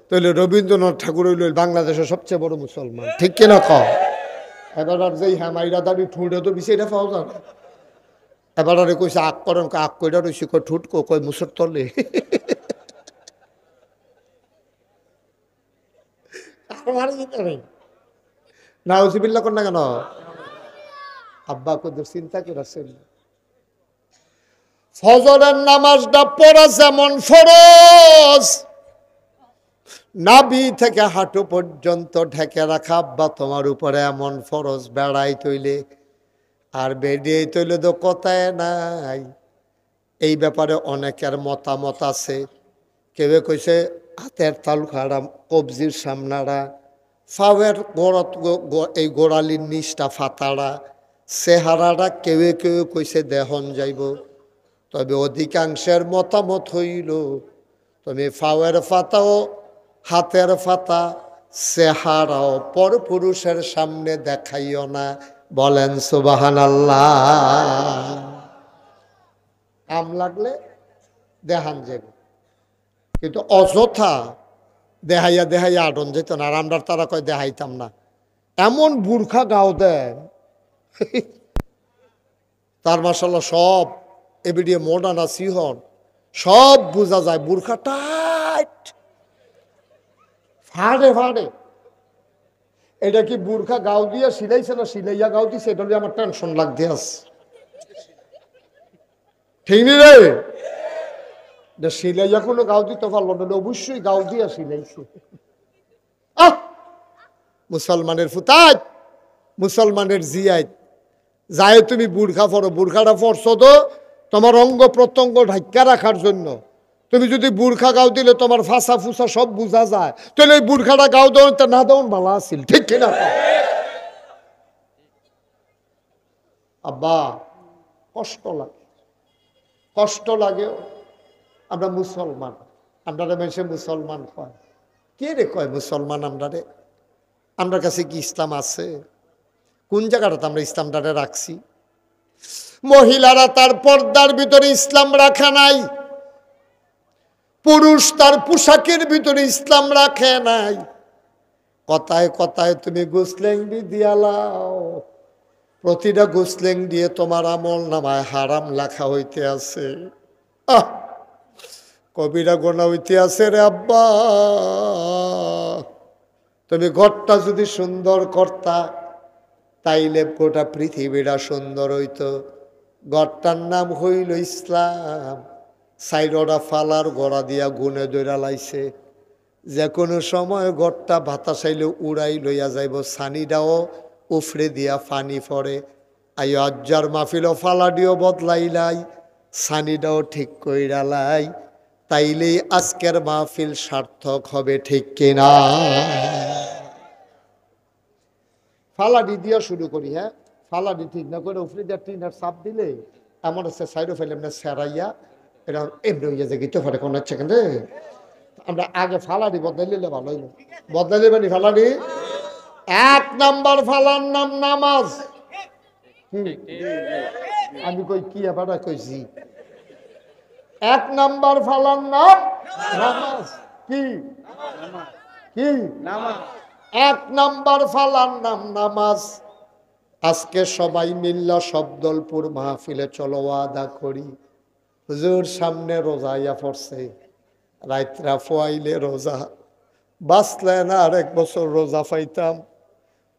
তাহলে রবীন্দ্রনাথ ঠাকুর হইল বাংলাদেশের সবচেয়ে বড় মুসলমান, ঠিক কিনা কও? এবার আর যেই হ্যামাইরা দাঁড়ি ঠুঁড়ে তো বেশি এটা পাওয়া যায় না। এবার আরে কইছে আগ করেন, আগ কইরা রয়েছে, কয় ঠুট কয় মুসর তলে। নাউজুবিল্লাহ কর না কেন? আব্বা কদের চিন্তা করেছেন? ফজরের নামাজটা পড়া যেমন ফরজ, নাভি থেকে হাঁটু পর্যন্ত ঢেকে রাখা আব্বা তোমার উপরে এমন ফরজ, বেড়াই তৈলে আর বেরিয়ে তৈলে তো কথায় নাই। এই ব্যাপারে অনেকের মতামত আছে। কেউ কইছে হাতের তালু খাড়া, কবজির সামনাড়া, ফাওয়ের গোড়ত এই গোড়ালির নিচটা ফাতাড়া, চেহারাটা কেউ কেউ কইছে দেহন যাইব। তবে অধিকাংশের মতামত হইল তুমি ফাওয়ের ফাতাও, হাতের ফাতা, চেহারাও পর পুরুষের সামনে দেখাইও না। বলেন সুবহানাল্লাহ। আম লাগলে দেখান যাব, কিন্তু অযথা দেহাইয়া দেহাইয়া আটন যেত না। আর আমরা তারা কয় দেখাইতাম না, এমন বুর্খা গাও দেন তার মাশাআল্লাহ সব এবিডিয়ে মডার্ন আছি হন, সব বোঝা যায়। বুর্খা টাইট, ফাড়ে ফাড়ে। এটা কি বুর্খা গাও দিয়া সিলাইছে না সিলাইয়া গাও দিছে? এটা আমার টেনশন লাগতে আছে, ঠিক নি রে? সিলাইয়া কোনো গাও দিতে পারলো না, অবশ্যই গাও দিয়া সিলাইছে। মুসলমানের ফুতায়, মুসলমানের জিয়ায় যায় তুমি বুর্খা পরো। বুর্খাটা পরছো তো তোমার অঙ্গ প্রত্যঙ্গ ঢাক্কা রাখার জন্য। তুমি যদি বুর্খা গাও দিলে তোমার ফাঁসা ফুসা সব বোঝা যায়, তাহলে এই বুর্খাটা গাও দেওয়ান না দেওয়ান ভালো আছিল, ঠিক কিনা? আব্বা কষ্ট লাগে, কষ্ট লাগে। আমরা মুসলমান, আমরা মেশে মুসলমান কয়, কে রে কয় মুসলমান? আমরা রে, আমরা কাছে কি ইসলাম আছে? কোন জায়গাটাতে আমরা ইসলামটারে রাখছি? মহিলারা তার পর্দার ভিতরে ইসলাম রাখা নাই, পুরুষ তার পোশাকের ভিতরে ইসলাম রাখে নাই। কথায় কথায় তুমি গোসলেঙ্গি দিয়ালাও, প্রতিটা গোসলেং দিয়ে তোমার আমল নামায় হারাম লেখা হইতে আছে। কবিরা গোনা হইতে আছে রে আব্বা। তুমি ঘরটা যদি সুন্দর করতা, তাইলে গোটা পৃথিবীটা সুন্দর হইতো। গড়টার নাম হইল ইসলাম। সাইডটা ফালার গড়া দিয়া গুনে দৈরা লাইছে, যে কোনো সময় গড়টা বাতাসাইলে উড়াই লইয়া যাইব, সানিটাও উফরে দিয়া ফানি পড়ে। আই আজ্জার মাহফিলও ফালাডিও বদলাইলাই, সানিটাও ঠিক কইরালাই, তাইলেই আজকের মাহফিল সার্থক হবে, ঠিক কিনা? ফালাডি দিয়া শুরু করি। হ্যাঁ, ফালাডি ঠিক না করে উফরে দিয়া টিনের চাপ দিলে এমন আছে সাইডও ফেলে এমনি সেরাইয়া এটা এমনি হইয়া যে গিতে পারে কোন হচ্ছে কেন। আমরা আগে ফালাডি বদলাইলে ভালো হইল। বদলাইলে মানে ফালাডি এক নাম্বার ফালার নাম নামাজ। আমি কই কি আবার কইছি, এক নাম্বার ফালার নাম নামাজ। কি কি নামাজ? এক নাম্বার ফালার নাম নামাজ। আজকে সবাই মিল্লা শব্দলপুর মাহফিলে চলো আদা করি। হুজুর সামনে রোজা ইয়া পড়ছে, রাইতরা ফোয়াইলে রোজা বাঁচলে না, আর এক বছর রোজা পাইতাম,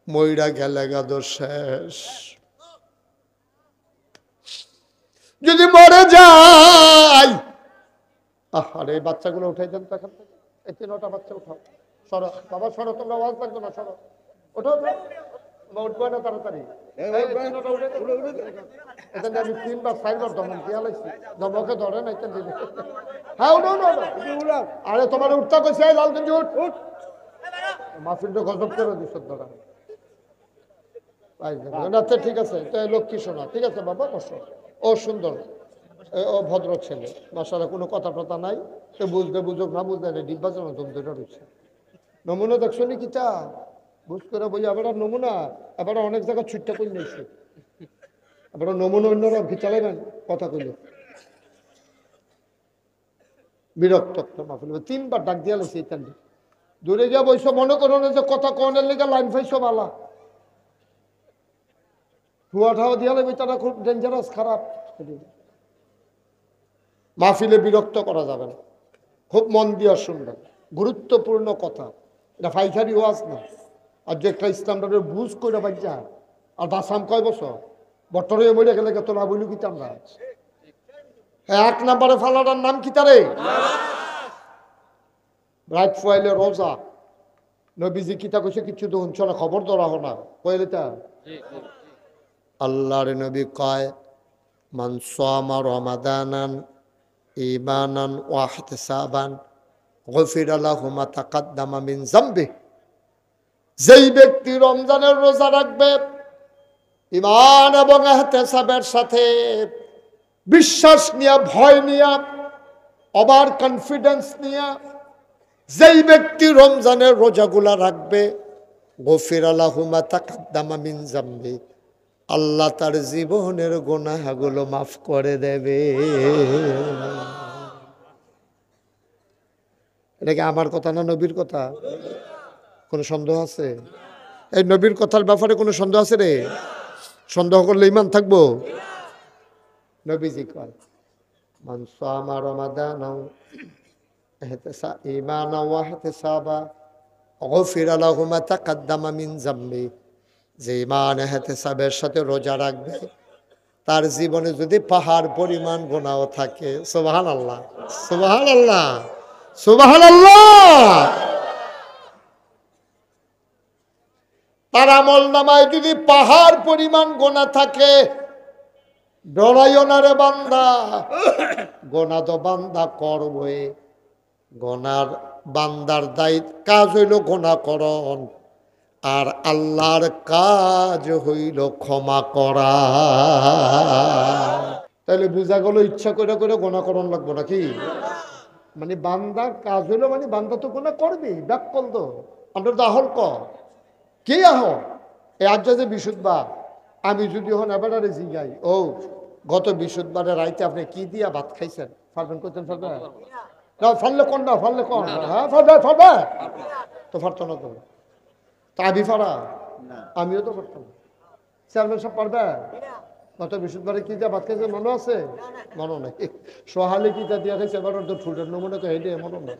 মইরা গেলে গাদ শেষ। যদি মরে যাই, আরে বাচ্চাগুলো উঠাই দেন তো এখান থেকে, এই 3টা বাচ্চা উঠাও। সরো বাবা, সরো, তোমরা আওয়াজ লাগবে না, সরো, ওঠো উঠবো না তাড়াতাড়ি। আমি 3বার 4বার দমন দিয়া লাইছি, দমকে ধরে না। হ্যাঁ উঠো উঠো। আরে তোমার উঠতে কইছে, লাল গঞ্জি উঠ উঠ। মাহফিলটা গজব করে দিস ধরা। আচ্ছা ঠিক আছে, লক্ষ্মী শোনা, ঠিক আছে বাবা বসো। ও সুন্দর, ও ভদ্র ছেলে, মাশাআল্লাহ, কোনো কথা টথা নাই। সে বুঝতে বুঝুক না বুঝতে ডিব্বা যেন তুমি দুটো রয়েছে। নমুনা দেখছো নি কিতা বুঝ করে বলি, আবার নমুনা এবার অনেক জায়গায় ছুটটা করে নিয়েছে। আবার নমুনা অন্যরা চালাইবেন কথা কইলে বিরক্ত মাহফিল। 3বার ডাক দিয়া লাইছে, দূরে গিয়া বইস, মনে করো না যে কথা কনের লেগে লাইন ফাইছো বালা, ঠুয়া ঠাওয়া দিয়া লাগবে, তারা খুব ডেঞ্জারাস, খারাপ। মাহফিলে বিরক্ত করা যাবে না, খুব মন দিয়া শুনবেন, গুরুত্বপূর্ণ কথা। এটা ফাইখারি ওয়াজ না। আর যে একটা ইসলামটা বুঝ করে বাচ্চা, আর বাসাম কয় বছর বটরে মরে গেলে তো না বলি কিতাম না। এক নাম্বারে ফালাটার নাম কি তারে? রাত ফুয়াইলে রোজা। নবীজি কিতা কইছে কিছু তো শুনছ না, খবর ধরা হো না কইলে তা। আল্লাহর নবী কয়, মান সামা রমাদানান ঈমানান ওয়া ইহতিসাবান গফিরা লাহু মা তাকাদ্দামা মিন যামবি। যেই ব্যক্তি রমজানের রোজা রাখবে ঈমান এবং ইহতিসাবের সাথে, বিশ্বাস নিয়ে, ভয় নিয়ে, ওভার কনফিডেন্স নিয়ে যেই ব্যক্তি রমজানের রোজাগুলা রাখবে, গফিরা লাহু মা তাকাদ্দামা মিন যামবি, আল্লাহ তার জীবনের গুনাহগুলো মাফ করে দেবে। এটা কি আমার কথা না নবীর কথা? কোনো সন্দেহ আছে? এই নবীর কথার ব্যাপারে কোনো সন্দেহ আছে রে? সন্দেহ করলে ঈমান থাকবো? নবীজি কয়, মান সামা রমাদানা ঈমানান ওয়া ইহতিসাবান গফিরা লাহু মা তাকাদ্দামা মিন যামবি। যে ঈমান ইহতিসাবের সাথে রোজা রাখবে, তার জীবনে যদি পাহাড় পরিমাণ গুনাহ থাকে, সুবহানাল্লাহ সুবহানাল্লাহ সুবহানাল্লাহ, তার আমল নামায় যদি পাহাড় পরিমাণ গুনাহ থাকে, ডরাইও না রে বান্দা, গুনাহ তো বান্দা করবে। গুনার বান্দার দায়িত্ব কাজ হইল গুনাহ করণ, আর আল্লাহর কাজ হইল ক্ষমা করা। তাহলে বুঝা গেল ইচ্ছা করে করে গুনাহ করণ লাগবো নাকি? মানে বান্দার কাজ হইলো, মানে বান্দা তো গুনাহ করবি, ব্যাকল তো আমরা তো আহল কে আহ এই আজ যে বিশুদ্ধবার, আমি যদি হন এবারে জিগাই, ও গত বিশুদ্ধবারে রাইতে আপনি কি দিয়া ভাত খাইছেন, ফারবেন করতেন? ফারবে না, ফারলে কোন না, ফারলে কোন? হ্যাঁ ফারবে ফারবে তো, ফারতো না তো। তা আবি ফারা আমিও তো করতাম। চেয়ারম্যান সব পারবে? গত বৃহস্পতিবারে কি যা ভাত খাইছে মনে আছে? মনে নাই। সোহালি কি যা দিয়া খাইছে এবার তো ঠুটের নমুনা তো হেঁটে মনে নাই।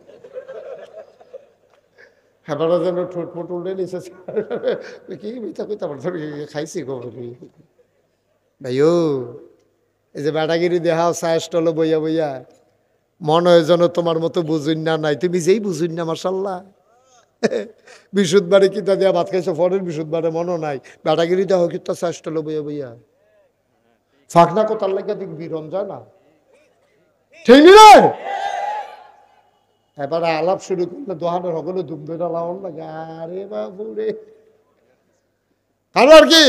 হেবারা যেন ঠোঁট ফোট উল্টে নিছে কি মিথ্যা কইতে পারছো খাইছি গো ভাইও এই যে বেটাগিরি দেখাও চায়েস্টল বইয়া বইয়া মনে হয় যেন তোমার মতো বুঝুন না নাই, তুমি যেই বুঝুন না মাসাল্লাহ। বিশুদ্ধবারে কিতা দিয়া ভাত খাইছো ফরের বিশুদ্ধবারে মনে নাই, বেটাগিরি দেখাও কিন্তু চায়েস্টল বইয়া বইয়া ফাঁকনা কোথার লাগে দিক বিরন যায় না, ঠিক রে? এবারে আলাপ শুরু করলে দোহানের হগলে ধুম ধরে লাউন লাগে, আরে বাবুরে। আর কি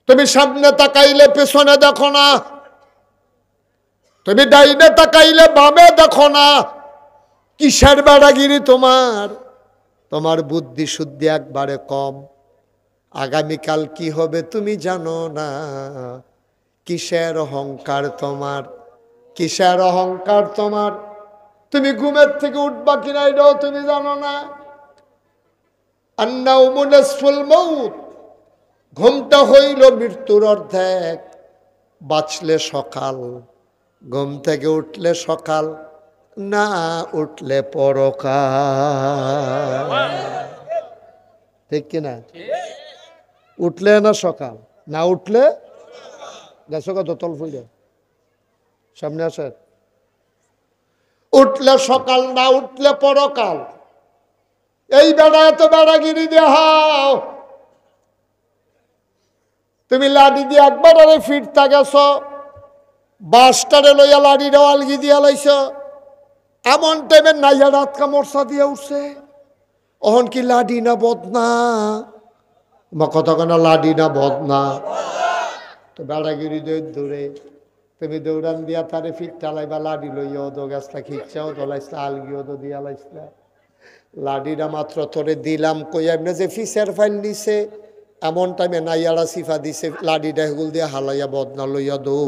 তুমি সামনে তাকাইলে পেছনে দেখো না, তুমি ডাইনে তাকাইলে বামে দেখো না, কিসের বেড়াগিরি তোমার? তোমার বুদ্ধি শুদ্ধি একবারে কম, আগামীকাল কি হবে তুমি জানো না। কিসের অহংকার তোমার, কিসের অহংকার তোমার? তুমি ঘুমের থেকে উঠবা কিনা এটাও তুমি জানো না। আন্নাউমু নিসফুল মাউত, ঘুমটা হইল মৃত্যুর অর্ধেক। বাঁচলে সকাল, ঘুম থেকে উঠলে সকাল, না উঠলে পরকাল, ঠিক কিনা? উঠলে না সকাল, না উঠলে গেছো কত তল ফুলে সামনে আসে। উঠলে সকাল, না উঠলে পরকাল। এই বেড়া এত বেড়াগিরি দেখাও, তুমি লাঠি দিয়ে একবার আরে ফিরতা গেছ, বাসটারে লইয়া লাঠিটা আলগি দিয়া লাইছ। এমন টাইমে নাইয়া রাত কামড়সা দিয়ে উঠছে, অহন কি লাডি না বদনা? বা কথা কেনা লাডি না বদনা? তো বেড়াগিরি দৌড়ে তুমি দৌড়ান দিয়া তারে ফিরতা লাইবা, লাডি লইয়া ওদো গাছটা খিচ্ছাও তো লাইসলা, আলগিও তো দিয়া লাইসলা। লাডিটা মাত্র তোরে দিলাম কই এমনি যে ফিসের ফাইল নিছে, এমন টাইমে নাইয়ারা সিফা দিছে, লাডিটা হেগুল দিয়ে হালাইয়া বদনা লইয়া দৌ।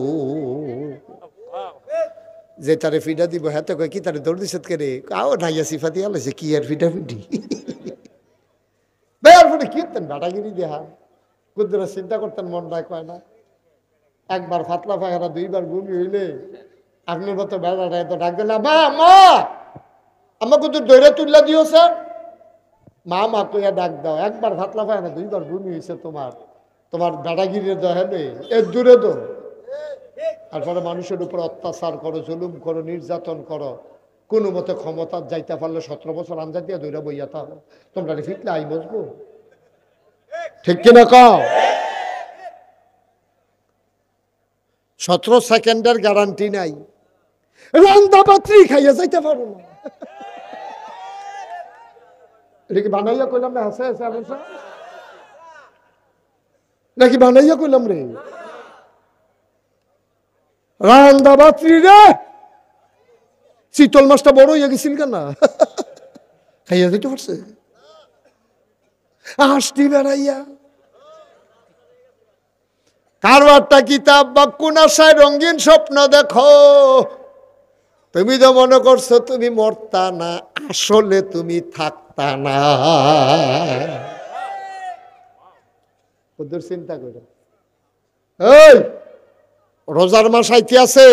যে তারে ফিডা দিব হাতে কয় কি তারে দৌড় দিছে কে রে? আও নাইয়া সিফা দিয়া লাইছে, কি আর ফিডা ফিডি বের ফোনে কি করতেন বেটাগিরি দেহা কুদ্দুরা চিন্তা করতেন, মন রায় কয় না। একবার ফাতলা ফাঁকা, দুইবার ঘুমি হইলে আপনার মতো বেড়াটা এত ডাক দিল, মা মা আমাকে তো দৈরা তুললা দিও স্যার, মা মা কইয়া ডাক দাও। একবার ফাতলা ফাঁকা, দুইবার ঘুমি হয়েছে তোমার, তোমার বেটাগিরি দেখাবে এর দূরে তো। তারপরে মানুষের উপর অত্যাচার করো, জুলুম করো, নির্যাতন করো, কোনো মতে ক্ষমতা যাইতে পারলে 17 বছর আঞ্জা দিয়ে দৈরা বইয়া থাকো, তোমরা ফিটলে আই বসবো, ঠিক কিনা কও? 17 সেকেন্ডের গ্যারান্টি নাই, রান্দা পাত্রী খাইয়া যাইতে পারো না। এটা কি বানাইয়া কইলাম না? হাসে হাসে আবসা নাকি বানাইয়া কইলাম রে? রান্দা পাত্রী রে, শীতল মাছটা বড় হইয়া গেছিল কেন? খাইয়া যাইতে পারছে আসটি বেড়াইয়া। কারবারটা কিতাব বা কোন আশায় রঙিন স্বপ্ন দেখো, তুমি তো মনে করছো তুমি মরতা না, আসলে তুমি থাকতা না। ওদের চিন্তা করে এই রোজার মাস আইতে আছে,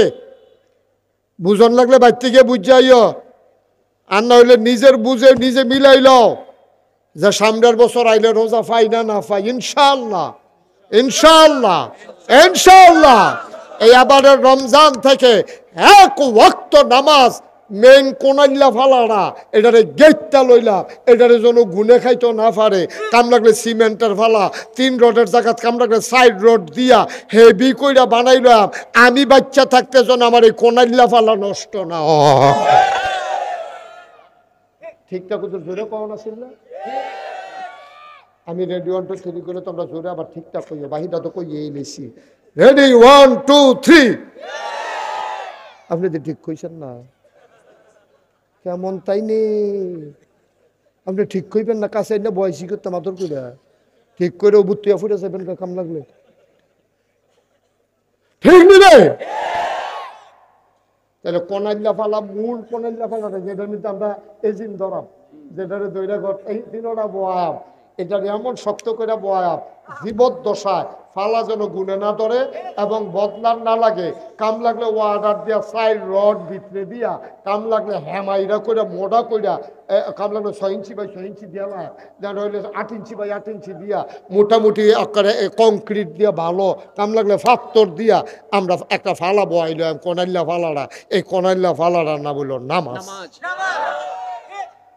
বুঝন লাগলে বাইতে গিয়ে বুঝ যাইও, আর না হইলে নিজের বুঝে নিজে মিলাইল যে সামনের বছর আইলে রোজা পাই না না পাই। ইনশাআল্লাহ ইনশাআল্লাহ ইনশাআল্লাহ এই আবারের রমজান থেকে এক ওয়াক্ত নামাজ মেইন কোনাইলা ফালানা, এটারে গেটটা লইলা, এটারে যেন গুনে খাইতো না পারে। কাম লাগলে সিমেন্টের ফালা, 3 রোডের জায়গা কাম লাগলে 4 রোড দিয়া হেভি কইরা বানাইলাম, আমি বাচ্চা থাকতে যেন আমার এই কোনাইলা ফালা নষ্ট না হয়। ঠিকঠাক জোরে পাওয়া না ছিল, আমি রেডি 1 2 3 করে তোমরা জোরে আবার ঠিকঠাক কইও, বাহিটা তো কইয়েই নিছি। রেডি 1 2 3। আপনি তো ঠিক কইছেন না কেমন, তাই নেই আপনি ঠিক কইবেন না, কাছে না বয়সী করতে মাদর করে ঠিক করে বুত্তিয়া ফুটে যাবেন কাম লাগলে, ঠিক নিবে। তাহলে কোনাইল্লা ফালা, মূল কোনাইল্লা ফালাটা যেটার মধ্যে আমরা এজিন ধরাম, যেটারে দৈরা ঘর এই দিনটা বয়াব, এটারে এমন শক্ত করে বয়াব জীবদ্দশায় ফালা যেন গুনে না ধরে এবং বদলার না লাগে। কাম লাগলে ওয়ার্ডার দিয়া সাইড রড ভিতরে দিয়া, কাম লাগলে হ্যামাইরা করে মোড়া কইরা, কাম লাগলে 6 ইঞ্চি বাই 6 ইঞ্চি দিয়া, যেন হইলে 8 ইঞ্চি বাই 8 ইঞ্চি দিয়া, মোটামুটি আকারে কংক্রিট দিয়া ভালো, কাম লাগলে পাথর দিয়া আমরা একটা ফালা বয়াইলাম, কোনাইল্লা ফালারা। এই কোনাইল্লা ফালারা না বলল নামাজ।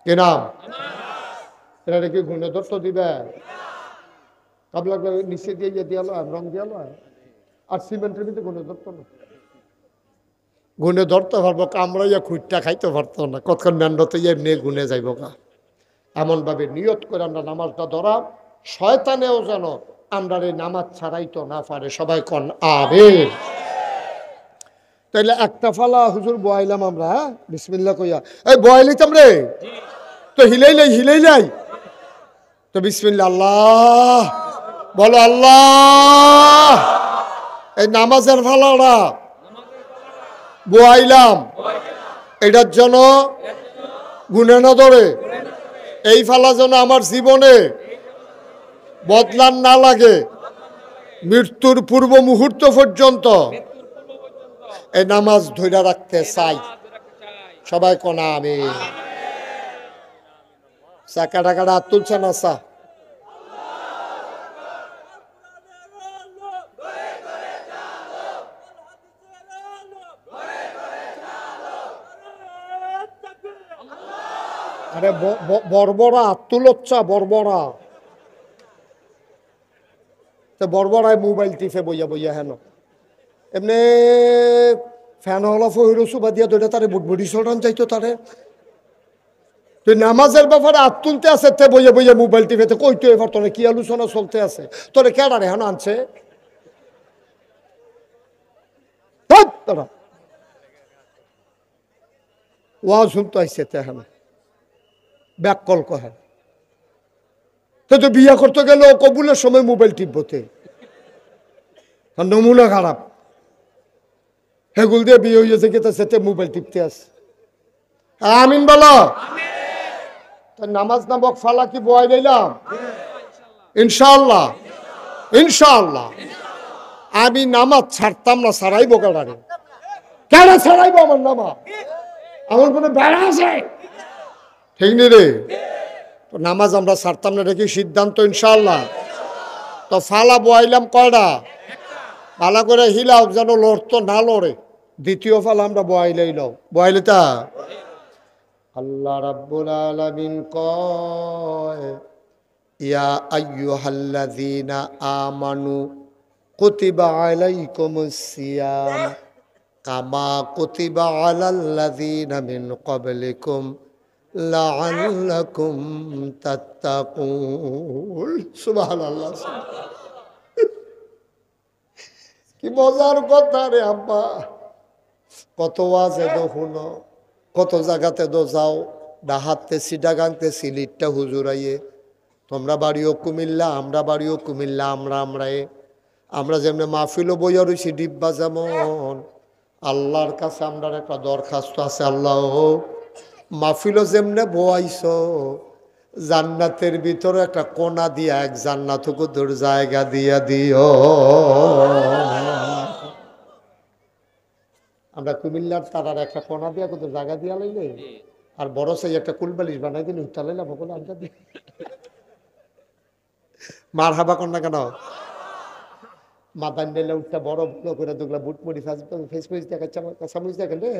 কি নাম? এটা কি গুণে দত্ত দিবে? কাম লাগলে নিচে দিয়ে দিয়ালো, রং দিয়ালো। আর সিমেন্টের ভিতরে গুণে ধরতো না, গুণে ধরতে পারবো, কামড়াইয়া খুঁটটা খাইতে পারতো না, কতক্ষণ ম্যান্ডতে এমনি গুনে যাইব গা। এমনভাবে নিয়ত করে আমরা নামাজটা ধরা, শয়তানেও যেন আমরা এই নামাজ ছাড়াইতো না পারে। সবাই কন আমিন। তাইলে একটা ফালা হুজুর বয়াইলাম আমরা, হ্যাঁ বিসমিল্লাহ কইয়া, এই বয়াইলাম রে, তো হিলাইলাই তো বিসমিল্লাহ, আল্লাহ বলো, আল্লাহ। এই নামাজের ফালাটা বয়াইলাম, এটার জন্য গুনে না ধরে, এই ফালা যেন আমার জীবনে বদলান না লাগে মৃত্যুর পূর্ব মুহূর্ত পর্যন্ত, এই নামাজ ধরে রাখতে চাই। সবাই কোনা আমি কাটা কাটা হাত তুলছে না চা। আরে বর্বরা তুলচ্ছা, বর্বরা বর্বরায় মোবাইল টিপে বইয়া বইয়া হেন এমনি ফ্যান হলা ফহিরসুবা দিয়া ধরে তারে বুটবুটি সরান চাইতো তারে। তুই নামাজের ব্যাপারে হাত তুলতে আছে, তে বইয়া বইয়া মোবাইল টিপেতে কইতো এবার তোরে কি আলোচনা চলতে আছে, তোরে কেডারে হেন আনছে তারা ওয়া শুনতে আইসে তে হেন ব্যাককল কহে। তো বিয়া করতে গেলে কবুলের সময় মোবাইল টিপতে, নমুনা খারাপ। হেগুল দিয়ে বিয়ে হয়েছে গেতে সেতে মোবাইল টিপতে আছে। আমিন বলো। নামাজ নামক ফালা কি বয় দিলাম? ইনশাআল্লাহ, ইনশাআল্লাহ। আমি নামাজ ছাড়তাম না, ছাড়াইবো কেডারে? কেডা ছাড়াইবো আমার নামাজ? আমার কোনো বেড়া আছে? ঠিক নি রে? তো নামাজ আমরা ছাড়তাম না, এটা কি সিদ্ধান্ত? ইনশাআল্লাহ। তো ফালা বয়াইলাম কয়টা? ভালো করে হিলাও যেন লড়তো না লড়ে। দ্বিতীয় ফালা আমরা বয়াইলাইলাম, বয়াইলে তা আল্লাহ রাব্বুল আলামিন কয়, ইয়া আইয়ুহাল্লাযীনা আমানু কুতিবা আলাইকুমুস সিয়াম কামা কুতিবা আলাল্লাযীনা মিন ক্বাবলিকুম লাআল্লাকুম তাত্তাকুন। সুবহানাল্লাহ। কি মজার কথা রে আব্বা। কত ওয়াজে দো শুনো, কত জায়গাতে দো যাও, ডাহাতে সিডাগাংতে সিলিটটা হুজুরাইয়ে, তোমরা বাড়িও কুমিল্লা, আমরা বাড়িও কুমিল্লা, আমরা যেমন মাহফিলও বইয়া রয়েছি ডিব্বা, যেমন আল্লাহর কাছে আমরা একটা দরখাস্ত আছে, আল্লাহ মাহফিলও যেমনে বয়াইছ, জান্নাতের ভিতরে একটা কোনা দিয়া এক জান্নাত কুদুর জায়গা দিয়া দিও। আমরা কুমিল্লার তারার একটা কোনা দিয়া কুদুর জায়গা দিয়া লাইলে, আর বড় সেই একটা কুলবালিশ বানাই দিন উঠা লাইলাম বলে আনটা দিয়ে মার হাবা কন্যা কেন মাদান নিলে উঠটা বড় করে দুগলা বুট মুড়ি ফেস দেখাচ্ছে, আমার কাছে দেখেন রে।